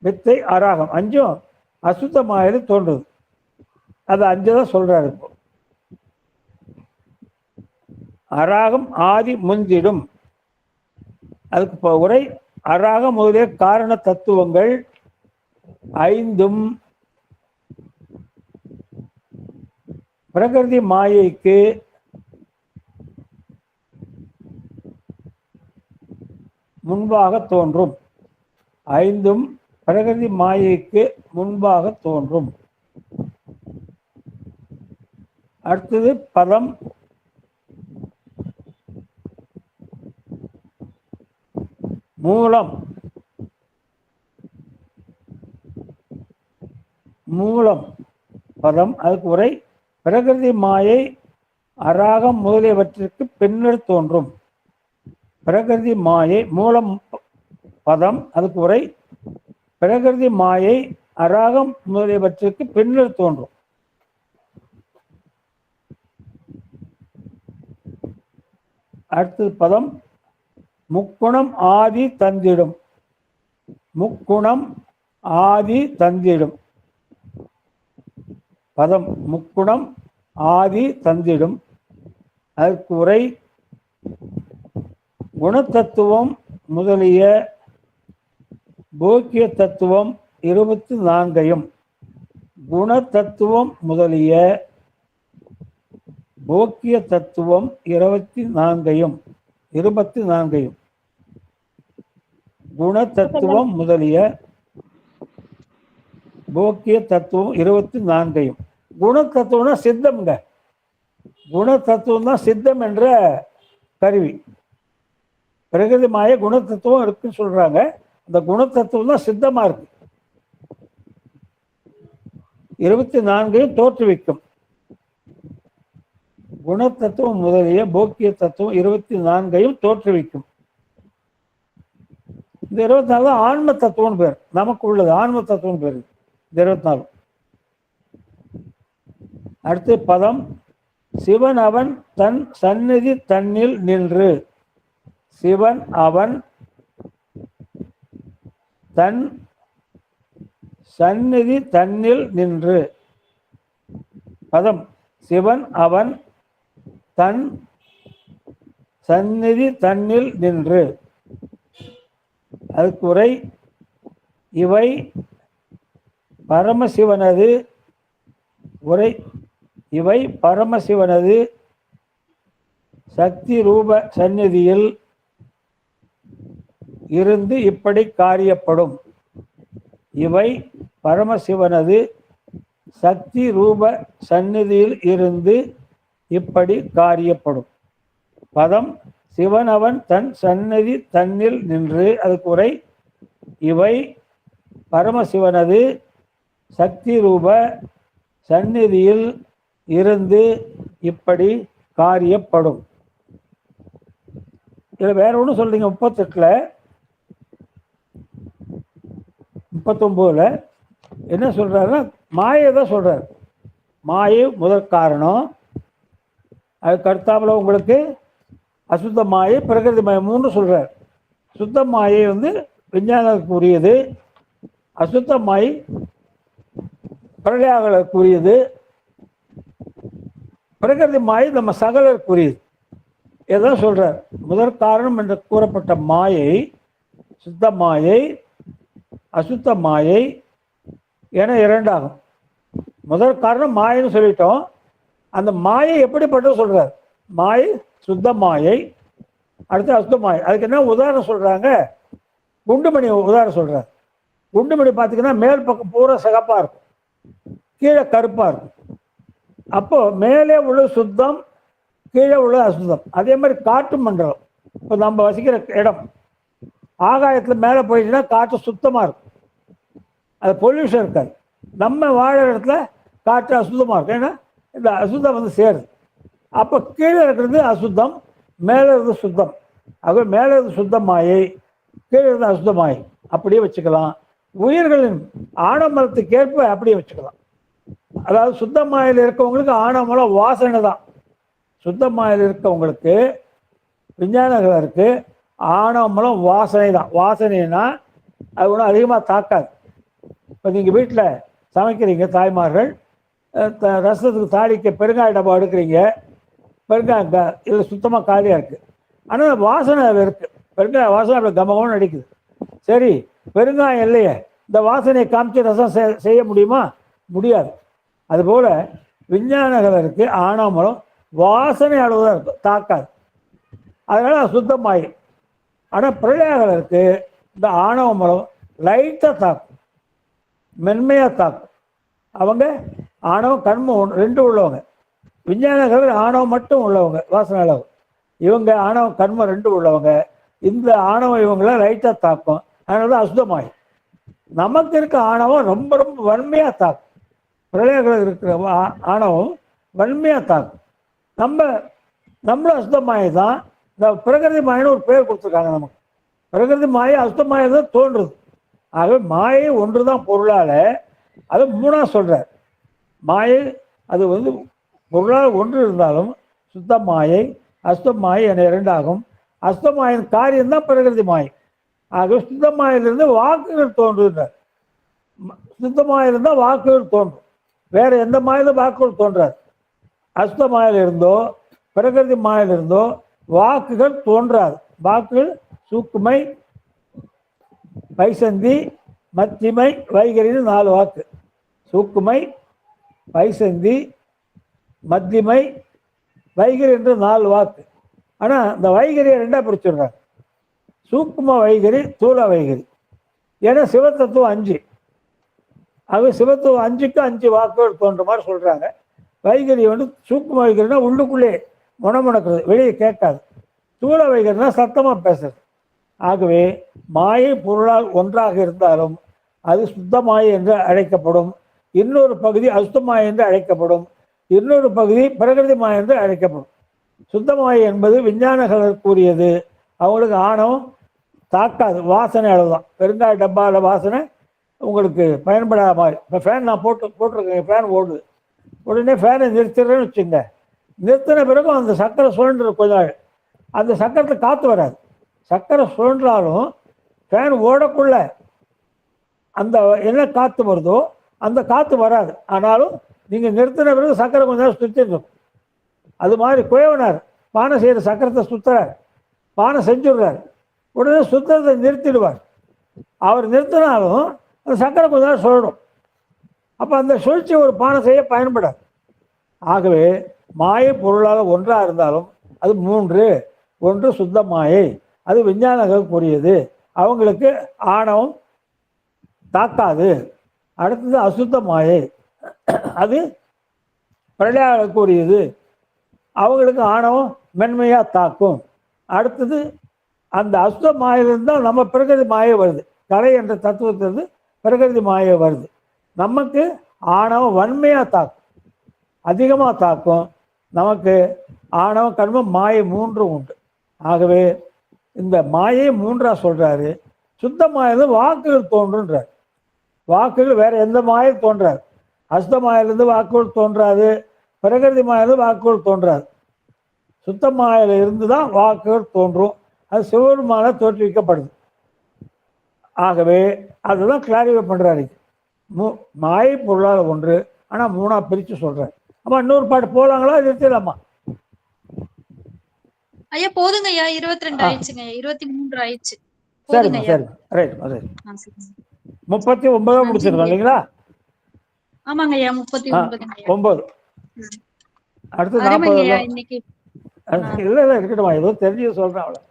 வித்தை, அராகம் 5ம் அசுத்தமாயிரு தோன்றுது. அது 5 தான் சொல்றாரு. இப்போ அராகம் ஆதி முந்திடும். அதுக்கு உரை அராகம் முதலிய காரண தத்துவங்கள் 5ம் பிரகிருதி மாயைக்கு முன்பாக தோன்றும். 5ம் பிரகிருதி மாயைக்கு முன்பாக தோன்றும். அடுத்தது பதம் மூலம் மூலம் பதம் அதுக்கு உரை பிரகிருதி மாயை அராகம் முதலியவற்றிற்கு பின்னர் தோன்றும். பிரகிருதி மாயை மூலம் பதம் அதுக்கு உரை பிரகிருதி மாயை அராகம் முதலியவற்றிற்கு பின்னர் தோன்றும். அடுத்தது பதம் முக்குணம் ஆதி தந்திடும். முக்குணம் ஆதி தந்திடும் பதம் முக்குணம் ஆதி தந்திடும். அதற்கு உரை குணத்தத்துவம் முதலிய போக்கிய தத்துவம் 24 குணத்தத்துவம் முதலிய போக்கிய தத்துவம் 24 குணத்தத்துவம் முதலிய போக்கிய தத்துவம் 24 குணத்தத்துவம்னா சித்தம்ங்க. குணத்தத்துவம் தான் சித்தம் என்ற கருவி. பிரகிருதி மாய குணத்தத்துவம் இருக்குன்னு சொல்றாங்க. அந்த குணத்தத்துவம் தான் சித்தமா இருக்கு. 24 தோற்றுவிக்கும். குணத்தத்துவம் முதலிய போக்கிய தத்துவம் 24 தோற்றுவிக்கும். இந்த 24 தான் ஆன்ம தத்துவம் பேர். நமக்கு உள்ளது ஆன்ம தத்துவம் பேர் இந்த 24. அடுத்து பதம் சிவன் அவன் தன் சந்நிதி தன்னில் நின்று. சிவன் அவன் தன் சந்நிதி தன்னில் நின்று. பதம் சிவன் அவன் தன் சந்நிதி தன்னில் நின்று. அதுக்கு உரை இவை பரமசிவனது உரை இவை பரமசிவனது சக்தி ரூப சந்நிதியில் இருந்து இப்படி காரியப்படும். இவை பரமசிவனது சக்தி ரூப சந்நிதியில் இருந்து இப்படி காரியப்படும். பதம் சிவன் அவன் தன் சந்நிதி தன்னில் நின்று. அதுக்கு உரை இவை பரமசிவனது சக்தி ரூப சந்நிதியில் இருந்து இப்படி காரியப்படும். இதில் வேற ஒன்றும் சொல்றீங்க. 38 39 என்ன சொல்றாருன்னா மாயை தான் சொல்றாரு. மாயை முதற் காரணம். அதுக்கு அடுத்தாப்புல உங்களுக்கு அசுத்த மாயை பிரகிருதி மாயை 3 சொல்றார். சுத்த மாயை விஞ்ஞானத்துக்கு உரியது. அசுத்த மாயை பிரளயாகளுக்கு உரியது. பிரகிருதி மாயை நம்ம சகலருக்கு உரியது. இதான் சொல்றார். முதற் காரணம் என்று கூறப்பட்ட மாயை சுத்த மாயை அசுத்த மாயை என 2 ஆகும். முதற் காரணம் மாயைன்னு சொல்லிட்டோம். அந்த மாயை எப்படிப்பட்டது சொல்றார். மாயை சுத்த மாயை, அடுத்து அசுத்த மாயை. அதுக்கு என்ன உதாரணம் சொல்றாங்க? குண்டுமணி உதாரணம் சொல்றார். குண்டுமணி பார்த்தீங்கன்னா மேல் பக்கம் பூரா சிகப்பா இருக்கும், கீழே கருப்பா இருக்கும். அப்போ மேலே உள்ள சுத்தம், கீழே உள்ள அசுத்தம். அதே மாதிரி காற்று மண்டலம். இப்போ நம்ம வசிக்கிற இடம் ஆகாயத்தில் மேலே போயிடுச்சுன்னா காற்று சுத்தமாக இருக்கும், அது பொல்யூஷன் இருக்காது. நம்ம வாழற இடத்துல காற்று அசுத்தமாக இருக்கும். ஏன்னா இந்த அசுத்தம் சேருது. அப்போ கீழே இருக்கிறது அசுத்தம், மேலே இருந்து சுத்தம். ஆகவே மேலே இருந்து சுத்தமாயை, கீழே இருந்து அசுத்தமாயை அப்படியே வச்சுக்கலாம். உயிர்களின் ஆணவமலத்துக்கு ஏற்ப அப்படியே வச்சுக்கலாம். அதாவது சுத்தமாயில் இருக்கவங்களுக்கு ஆணவமலம் வாசனை தான். சுத்தமாயில் இருக்கவங்களுக்கு விஞ்ஞானங்களுக்கு ஆணவமலம் வாசனை தான். வாசனைனா அது ஒன்றும் அதிகமாக தாக்காது. இப்போ நீங்கள் வீட்டில் சமைக்கிறீங்க, தாய்மார்கள் ரசத்துக்கு தாளிக்க பெருங்காய டப்பா எடுக்கிறீங்க, பெருங்காயம் இதில் சுத்தமாக காலியாக இருக்குது, ஆனால் வாசனை அதில் இருக்குது. பெருங்காய வாசனை அப்படி கமகம்னு அடிக்குது. சரி, பெருங்காயம் இல்லையே, இந்த வாசனையை காமிச்சு ரசம் செய்ய முடியுமா? முடியாது. அதுபோல் விஞ்ஞானங்களுக்கு ஆணவமலம் வாசனை அளவுதான் இருக்கும், தாக்காது. அதனால் சுத்தமாயி. ஆனால் பிரளயங்களுக்கு இந்த ஆணவமலம் லைட்டாக தாக்கும், மென்மையாக தாக்கும். அவங்க ஆணவம் கண்மம் 2 உள்ளவங்க. விஞ்ஞானங்கள் ஆணவம் மட்டும் உள்ளவங்க வாசனை அளவு. இவங்க ஆணவம் கண்மம் 2 உள்ளவங்க. இந்த ஆணவம் இவங்களை லைட்டா தாக்கும். அதனாலதான் அசுத்தமாய். நமக்கு இருக்க ஆணவம் ரொம்ப ரொம்ப வன்மையா தாக்கும். பிரளயங்கள் இருக்கிற ஆணவம் வன்மையா தாக்கும். நம்மளும் அசுத்தமாயை தான். இந்த பிரகிருதி மாயின்னு ஒரு பேர் கொடுத்துருக்காங்க நமக்கு. பிரகிருதி மாயை அசுத்தமாயை தான் தோன்றுது. ஆகவே மாயை ஒன்று தான் பொருளால. அது மூணா சொல்றார். மாயை அது பொருளால் ஒன்று இருந்தாலும் சுத்த மாயை அசுத்த மாயை என இரண்டாகும். அசுத்த மாயின் காரியம்தான் பிரகிருதி மாயை. ஆகவே சுத்த மாயிலிருந்து வாக்குகள் தோன்றுகின்றார். சுத்த மாயிலிருந்தால் வாக்குகள் தோன்றும். வேற எந்த மாயிலும் வாக்குகள் தோன்றாது. அசுத்த மாயிலிருந்தோ பிரகிருதி மாயிலிருந்தோ வாக்குகள் தோன்றாது. வாக்குகள் சூக்குமை, பைசந்தி, மத்திமை, வைகரின்னு 4 வாக்கு. சூக்குமை, பைசந்தி, மத்திமை, வைகரி என்று 4 வாக்கு. ஆனால் இந்த வைகரியை 2ஆக பிரிச்சுடுறாங்க. சூக்கும வைகரி, தூள வைகரி. ஏன்னா சிவத்தத்துவம் 5. அது சிவத்துவம் 5க்கு 5 வாக்குகள் தோன்ற மாதிரி சொல்றாங்க. வைகரி சூக்கும வைகரினா உள்ளுக்குள்ளே முணமுணக்கிறது, வெளியே கேட்காது. தூள வைகரினா சத்தமா பேசுறது. ஆகவே மாயை பொருளால் ஒன்றாக இருந்தாலும் அது சுத்த மாயை என்று அழைக்கப்படும். இன்னொரு பகுதி அசுத்த மாயை என்று அழைக்கப்படும். இன்னொரு பகுதி பிரகிருதி மாயை என்று அழைக்கப்படும். சுத்த மாயை என்பது விஞ்ஞானங்கள் கூறியது. அவங்களுக்கு ஆணவம் தாக்காது. வாசனை அளவுதான். பெருங்காய டப்பாவில் வாசனை உங்களுக்கு பயன்படாத மாதிரி. இப்போ ஃபேன் நான் போட்டிருக்கேன். ஃபேன் ஓடுது. உடனே ஃபேனை நிறுத்திடுறேன்னு வச்சுங்க. நிறுத்தின பிறகும் அந்த சக்கரை சுழன்று கொஞ்ச நாள் அந்த சக்கரத்தில் காற்று வராது. சக்கரை சுழன்றாலும் ஃபேன் ஓடக்குள்ள அந்த என்ன காற்று வருதோ அந்த காற்று வராது. ஆனாலும் நீங்கள் நிறுத்தின பிறகு சக்கரை கொஞ்ச நேரம் சுற்றிருக்கும். அது மாதிரி குயவனார் பானை செய்கிற சக்கரத்தை சுற்றுறார். பானை செஞ்சுடுறார். உடனே சுத்தத்தை நிறுத்திடுவார். அவர் நிறுத்தினாலும் அந்த சக்கரை கொஞ்ச நேரம் சுழடும். அப்போ அந்த சுழற்சி ஒரு பானை செய்ய பயன்படாது. ஆகவே மாயை பொருளால் ஒன்றாக இருந்தாலும் அது 3. ஒன்று சுத்த மாயை, அது விஞ்ஞானங்கள் கூறியது. அவங்களுக்கு ஆணவம் தாக்காது. அடுத்தது அசுத்த மாயை, அது பிரளயாக கூறியது. அவங்களுக்கு ஆணவம் மென்மையாக தாக்கும். அடுத்தது அந்த அசுத்த மாயிலிருந்து தான் நம்ம பிரகிருதி மாயை வருது. கலை என்ற தத்துவத்திலிருந்து பிரகிருதி மாயை வருது. நமக்கு ஆணவம் வன்மையாக தாக்கும், அதிகமாக தாக்கும். நமக்கு ஆணவம் கர்மம் மாயை 3 உண்டு. ஆகவே இந்த மாயை 3ஆ சொல்றாரு. சுத்த மாயிலிருந்து வாக்குகள் தோன்றுன்றார். வாக்குகள் வேற எந்த மாயும் தோன்றாது. அசுத்த மாயிலிருந்து வாக்குகள் தோன்றாது. பிரகிருதி மாயிலிருந்து வாக்குகள் தோன்றாது. சுத்த மாயில இருந்து தான் வாக்குகள் தோன்றும். அது சிவபெருமான தோற்றுவிக்கப்படுது. ஆகவே அதுதான் கிளாரிஃபை பண்றாரு. மாயை பொருளால் ஒன்று, ஆனா 3ஆ பிரிச்சு சொல்றாரு. அம்மா இன்னொரு பாட்டு போலாங்களா? நிறுத்திடலாமா? ஐயா போதுங்க ஐயா. 22 ஆயிடுச்சுங்க. 23 ஆயிடுச்சு. சரிம்மா சரி. ரைட். 39 முடிச்சிருக்கோம் இல்லைங்களா? ஆமாங்க ஐயா. 39. அடுத்து 40. இன்னைக்கு இல்ல இருக்கட்டுமா, ஏதோ தெரிஞ்சு சொல்றேன் அவ்வளவு.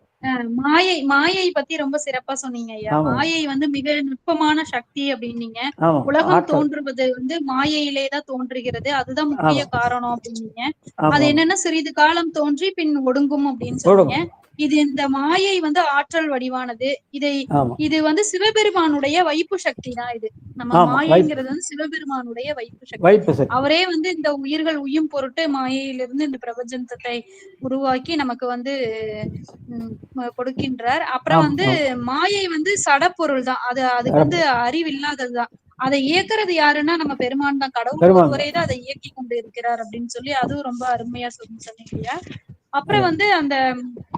மாயை பத்தி ரொம்ப சிறப்பா சொன்னீங்க ஐயா. மாயை மிக நுட்பமான சக்தி அப்படின்னீங்க. உலகம் தோன்றுவது மாயையிலேதான் தோன்றுகிறது. அதுதான் முக்கிய காரணம் அப்படின்னீங்க. அது என்னன்னா சிறிது காலம் தோன்றி பின் ஒடுங்கும் அப்படின்னு சொன்னீங்க. இது இந்த மாயை ஆற்றல் வடிவானது. இது சிவபெருமானுடைய வைப்பு சக்தி தான். இது நம்ம மாயைங்கிறது சிவபெருமானுடைய வைப்பு சக்தி. அவரே இந்த உயிர்கள் உயும் பொருட்டு மாயையிலிருந்து இந்த பிரபஞ்சத்தை உருவாக்கி நமக்கு கொடுக்கின்றார். அப்புறம் மாயை சடப்பொருள் தான். அதுக்கு அறிவில்லாததுதான். அதை இயக்குறது யாருன்னா நம்ம பெருமான் தான். கடவுள் ஒருவரேதான் அதை இயக்கி கொண்டு இருக்கிறார் அப்படின்னு சொல்லி அதுவும் ரொம்ப அருமையா சொன்னீங்க. அப்புறம் அந்த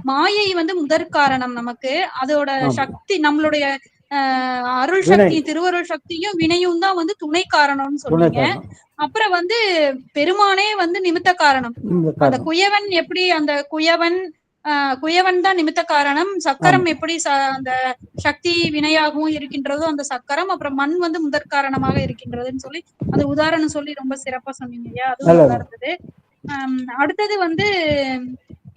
மாயை முதற் காரணம். நமக்கு அதோட சக்தி நம்மளுடைய அருள் சக்தி, திருவருள் சக்தியும் வினையும் தான் துணை காரணம்னு சொல்லுங்க. அப்புறம் பெருமானே நிமித்த காரணம். அந்த குயவன் எப்படி அந்த குயவன் தான் நிமித்த காரணம். சக்கரம் எப்படி அந்த சக்தி வினையாகவும் இருக்கின்றதோ அந்த சக்கரம். அப்புறம் மண் முதற் காரணமாக இருக்கின்றதுன்னு சொல்லி அந்த உதாரணம் சொல்லி ரொம்ப சிறப்பா சொன்னீங்க. அதுவும் நல்லா இருந்தது. அடுத்தது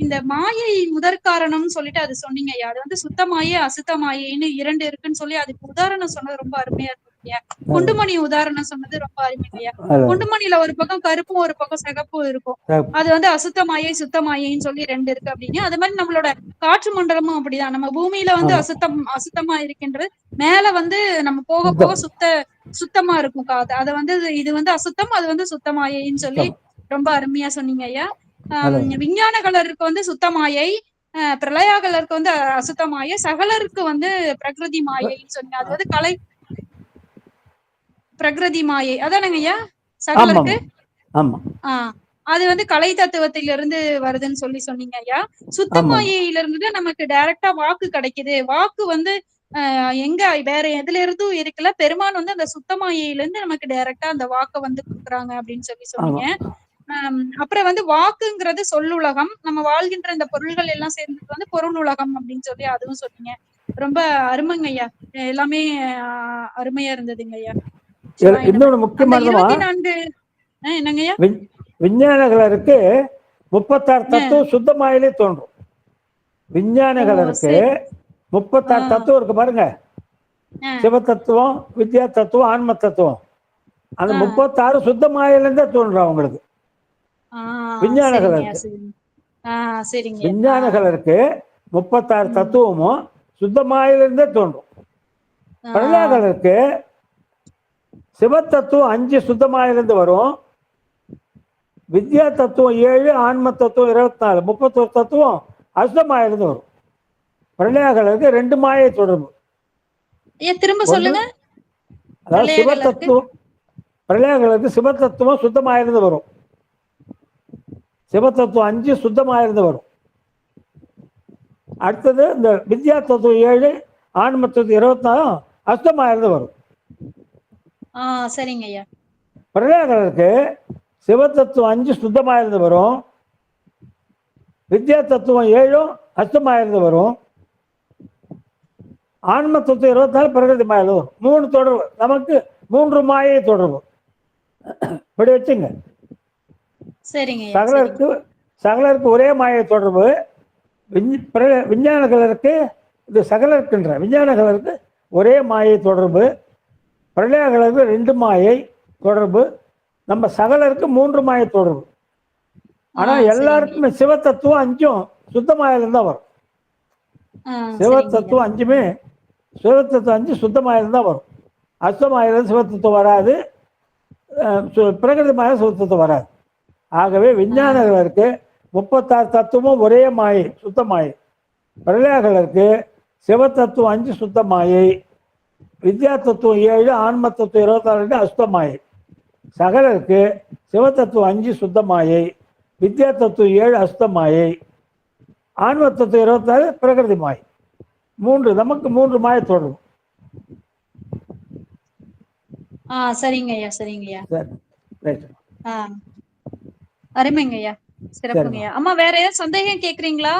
இந்த மாயை முதற்காரணம்னு சொல்லிட்டு அது சொன்னீங்க ஐயா. அது வந்து சுத்த மாயை அசுத்த மாயைன்னு 2 இருக்குன்னு சொல்லி அதுக்கு உதாரணம் சொன்னது ரொம்ப அருமையா இருக்கு ஐயா. குண்டுமணி உதாரணம் சொன்னது ரொம்ப அருமை ஐயா. குண்டுமணில ஒரு பக்கம் கருப்பும் ஒரு பக்கம் சிகப்பும் இருக்கும். அது வந்து அசுத்த மாயை சுத்த மாயைன்னு சொல்லி 2 இருக்கு அப்படிங்க. அது மாதிரி நம்மளோட காற்று மண்டலமும் அப்படிதான். நம்ம பூமியில வந்து அசுத்தமா இருக்கின்றது, மேல வந்து நம்ம போக போக சுத்தமா இருக்கும் காது. அத வந்து இது வந்து அசுத்தம், அது வந்து சுத்தமாயைன்னு சொல்லி ரொம்ப அருமையா சொன்னீங்க ஐயா. விஞ்ஞான கலருக்கு வந்து சுத்தமாயை, பிரளயா கலருக்கு வந்து அசுத்தமாயை, சகலருக்கு வந்து பிரகிருதி மாயைன்னு சொன்னீங்க. அது வந்து கலை பிரகிருதி மாயை அதானங்க ஐயா சகலருக்கு. அது வந்து கலை தத்துவத்திலிருந்து வருதுன்னு சொல்லி சொன்னீங்க ஐயா. சுத்த மாயையில இருந்து நமக்கு டைரக்டா வாக்கு கிடைக்குது. வாக்கு வந்து எங்க வேற எதுல இருந்தும் இருக்கல, பெருமான் வந்து அந்த சுத்த மாயையில இருந்து நமக்கு டைரக்டா அந்த வாக்க வந்து கொடுக்குறாங்க அப்படின்னு சொல்லி சொன்னீங்க. அப்புறம் வந்து வாக்குங்கிறது சொல்லுலகம், நம்ம வாழ்கின்ற இந்த பொருள்கள் எல்லாம் சேர்ந்தது வந்து பொருள் உலகம் அப்படின்னு சொல்லி அதுவும் சொன்னீங்க. ரொம்ப அருமைங்க ஐயா, எல்லாமே அருமையா இருந்ததுங்க ஐயா. இன்னொன்னு முக்கியமானதுமா, 24 என்னங்கய்யா, விஞ்ஞானங்களுக்கு 36 தத்துவம் சுத்தமாயிலே தோன்றும். விஞ்ஞானங்களுக்கு 36 தத்துவம் இருக்கு பாருங்க. சிவ தத்துவம், வித்யா தத்துவம், ஆன்ம தத்துவம். அந்த 36 சுத்தமாயிலிருந்தே தோன்றும் அவங்களுக்கு. விஞ்ஞானங்களுக்கு 36 தத்துவமும் சுத்தமாயிலிருந்தே தோன்றும். பிரளயங்களுக்கு சிவத்தத்துவம் 5 சுத்தமாயிலிருந்து வரும், வித்யா தத்துவம் 7, ஆன்ம தத்துவம் 24, 31 தத்துவம் அசுத்தமாயிலிருந்து வரும். பிரளயங்களுக்கு 2 மாயை தொடர்பு. திரும்ப சொல்லுங்க. அதாவது சிவத்தத்துவம், பிரளயங்களுக்கு சிவத்தத்துவம் சுத்தமாயிருந்து வரும், சிவத்தத்துவம் 5 சுத்தமாயிருந்து வரும். அடுத்தது இந்த வித்யா தத்துவம் 7, ஆன்ம தத்துவம் 24 அசுத்தமாயிருந்து வரும். சரிங்க ஐயா. பிரளயங்களுக்கு சிவத்தத்துவம் 5 சுத்தமாயிருந்து வரும், வித்யா தத்துவம் 7 அசுத்தமாயிருந்து வரும், ஆன்ம தத்துவம் 24 பிரகிருதி மாயிலிருந்து வரும். 3 தொடர்பு, நமக்கு 3 மாயை தொடர்பு. இப்படி வச்சுங்க. சகலருக்கு ஒரே மாயை தொடர்பு. விஞ்ஞானங்களுக்கு இது சகலருக்குன்ற விஞ்ஞானங்களுக்கு ஒரே மாயை தொடர்பு, பிரளயங்களுக்கு 2 மாயை தொடர்பு, நம்ம சகலருக்கு 3 மாயை தொடர்பு. ஆனா எல்லாருக்குமே சிவத்தத்துவம் 5 சுத்தமாயிலிருந்து தான் வரும். சிவத்தத்துவம் 5மே சிவத்தத்துவம் 5 சுத்தமாயிலிருந்து தான் வரும். அசுத்தமாயிலிருந்து சிவத்தத்துவம் வராது, பிரகிருதி மாய சிவத்தத்துவம் வராது. ஆகவே விஞ்ஞானங்களுக்கு 36 தத்துவமும் ஒரே மாயை சுத்த மாயை. பிரளயங்களுக்கு சிவத்தத்துவம் 5 சுத்த மாயை, வித்யா தத்துவம் 7, ஆன்ம தத்துவம் 24 அசுத்த மாயை. சகலருக்கு சிவத்தத்துவம் 5 சுத்த மாயை, வித்யா தத்துவம் 7 அசுத்த மாயை, ஆன்ம தத்துவம் 24 பிரகிருதி மாயை. 3 நமக்கு 3 மாயை தொடரும். சரிங்க ஐயா, சரிங்க ஐயா. சரி, அருமைங்க ஐயா, சிறப்புங்க ஐயா. அம்மா வேற ஏதாவது சந்தேகம் கேக்குறீங்களா?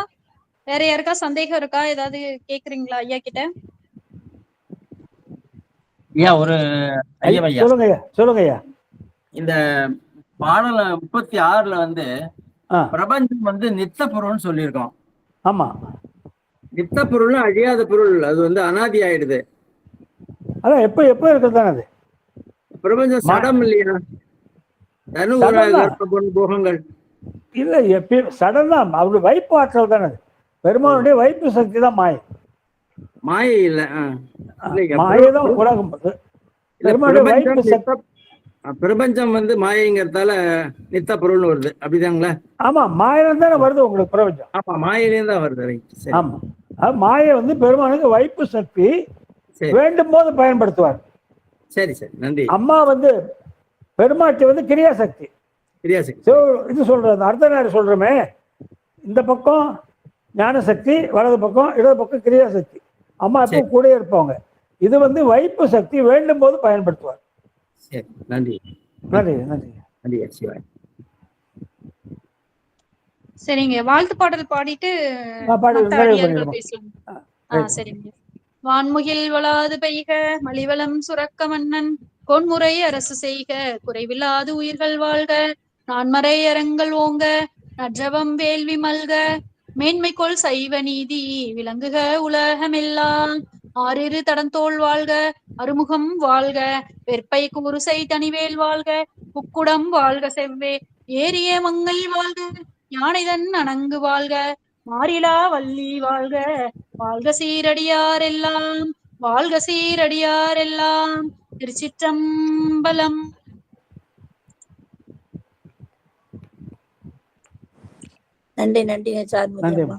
வேற யாருக்கா சந்தேகம் இருக்கா? ஏதாவது கேக்குறீங்களா ஐயா கிட்ட? ஐயா ஒரு ஐயா சொல்லுங்க ஐயா. இந்த பாடல 36ல வந்து பிரபஞ்சம் வந்து நித்த பொருள்னு சொல்லியிருக்கோம். ஆமா, நித்த பொருள் அழியாத பொருள், அது வந்து அனாதி ஆயிடுது. அதான் எப்ப எப்ப இருக்குதானே அது பிரபஞ்சம் சடம் இல்லையா? போகங்கள் இல்ல, எப்பயும் சடம் தான். அவருடைய வைப்பு ஆற்றல் தானே அது. பெருமானுடைய வைப்பு சக்தி தான் மாயை. மாயை இல்ல, மாயைதான் உலகம். பெருமானுடைய வைப்பு சக்தி. பிரபஞ்சம் வந்து மாயைங்கிறதால நித்த பொருள்னு வருது, அப்படிதாங்களா? ஆமா, மாயில தானே வருது உங்களுக்கு பிரபஞ்சம். ஆமா, மாயிலேயும் தான் வருது. ஆமா, மாயை வந்து பெருமானுக்கு வைப்பு சக்தி, வேண்டும் போது பயன்படுத்துவார். சரி சரி, நன்றி. அம்மா வந்து பெருமாட்டி வந்து கிரியாசக்தி. இது சொல்றது அர்த்தநாரி சொல்றோமே, இந்த பக்கம் ஞானசக்தி, வலது பக்கம் இடது பக்கம் கிரியாசக்தி. அம்மா எப்போ கூட இருப்பாங்க. இது வந்து வைப்பு சக்தி, வேண்டும் போது பயன்படுத்துவார். சரி, நன்றி நன்றி நன்றி நன்றி. சிவாய். சரிங்க, வாழ்த்து பாடல் பாடிட்டு பேசலாம். சரிங்க. வான்முகில் வளாது பெய்க, மலிவளம் சுரக்க மன்னன் பொன்முறை அரசு செய்க, குறைவில்லாது உயிர்கள் வாழ்க, நான்மறை அரங்கள் ஓங்க, நற்றவம் வேள்வி மல்க மேன்மைக்கொள் சைவ நீதி விளங்குக உலகமெல்லாம். ஆறிரு தடந்தோள் வாழ்க அருமுகம் வாழ்க வெற்பை குருசை தனிவேல் வாழ்க புக்குடம் வாழ்க செவ்வே ஏரிய மங்கை வாழ்க யானைதன் அணங்கு வாழ்க மாறிலா வள்ளி வாழ்க வாழ்க சீரடியார் எல்லாம் வாழ்க சீரடியார் எல்லாம். திருச்சிற்றம்பலம். நன்றி நன்றிங்க சார்மதி நன்றி. அம்மா.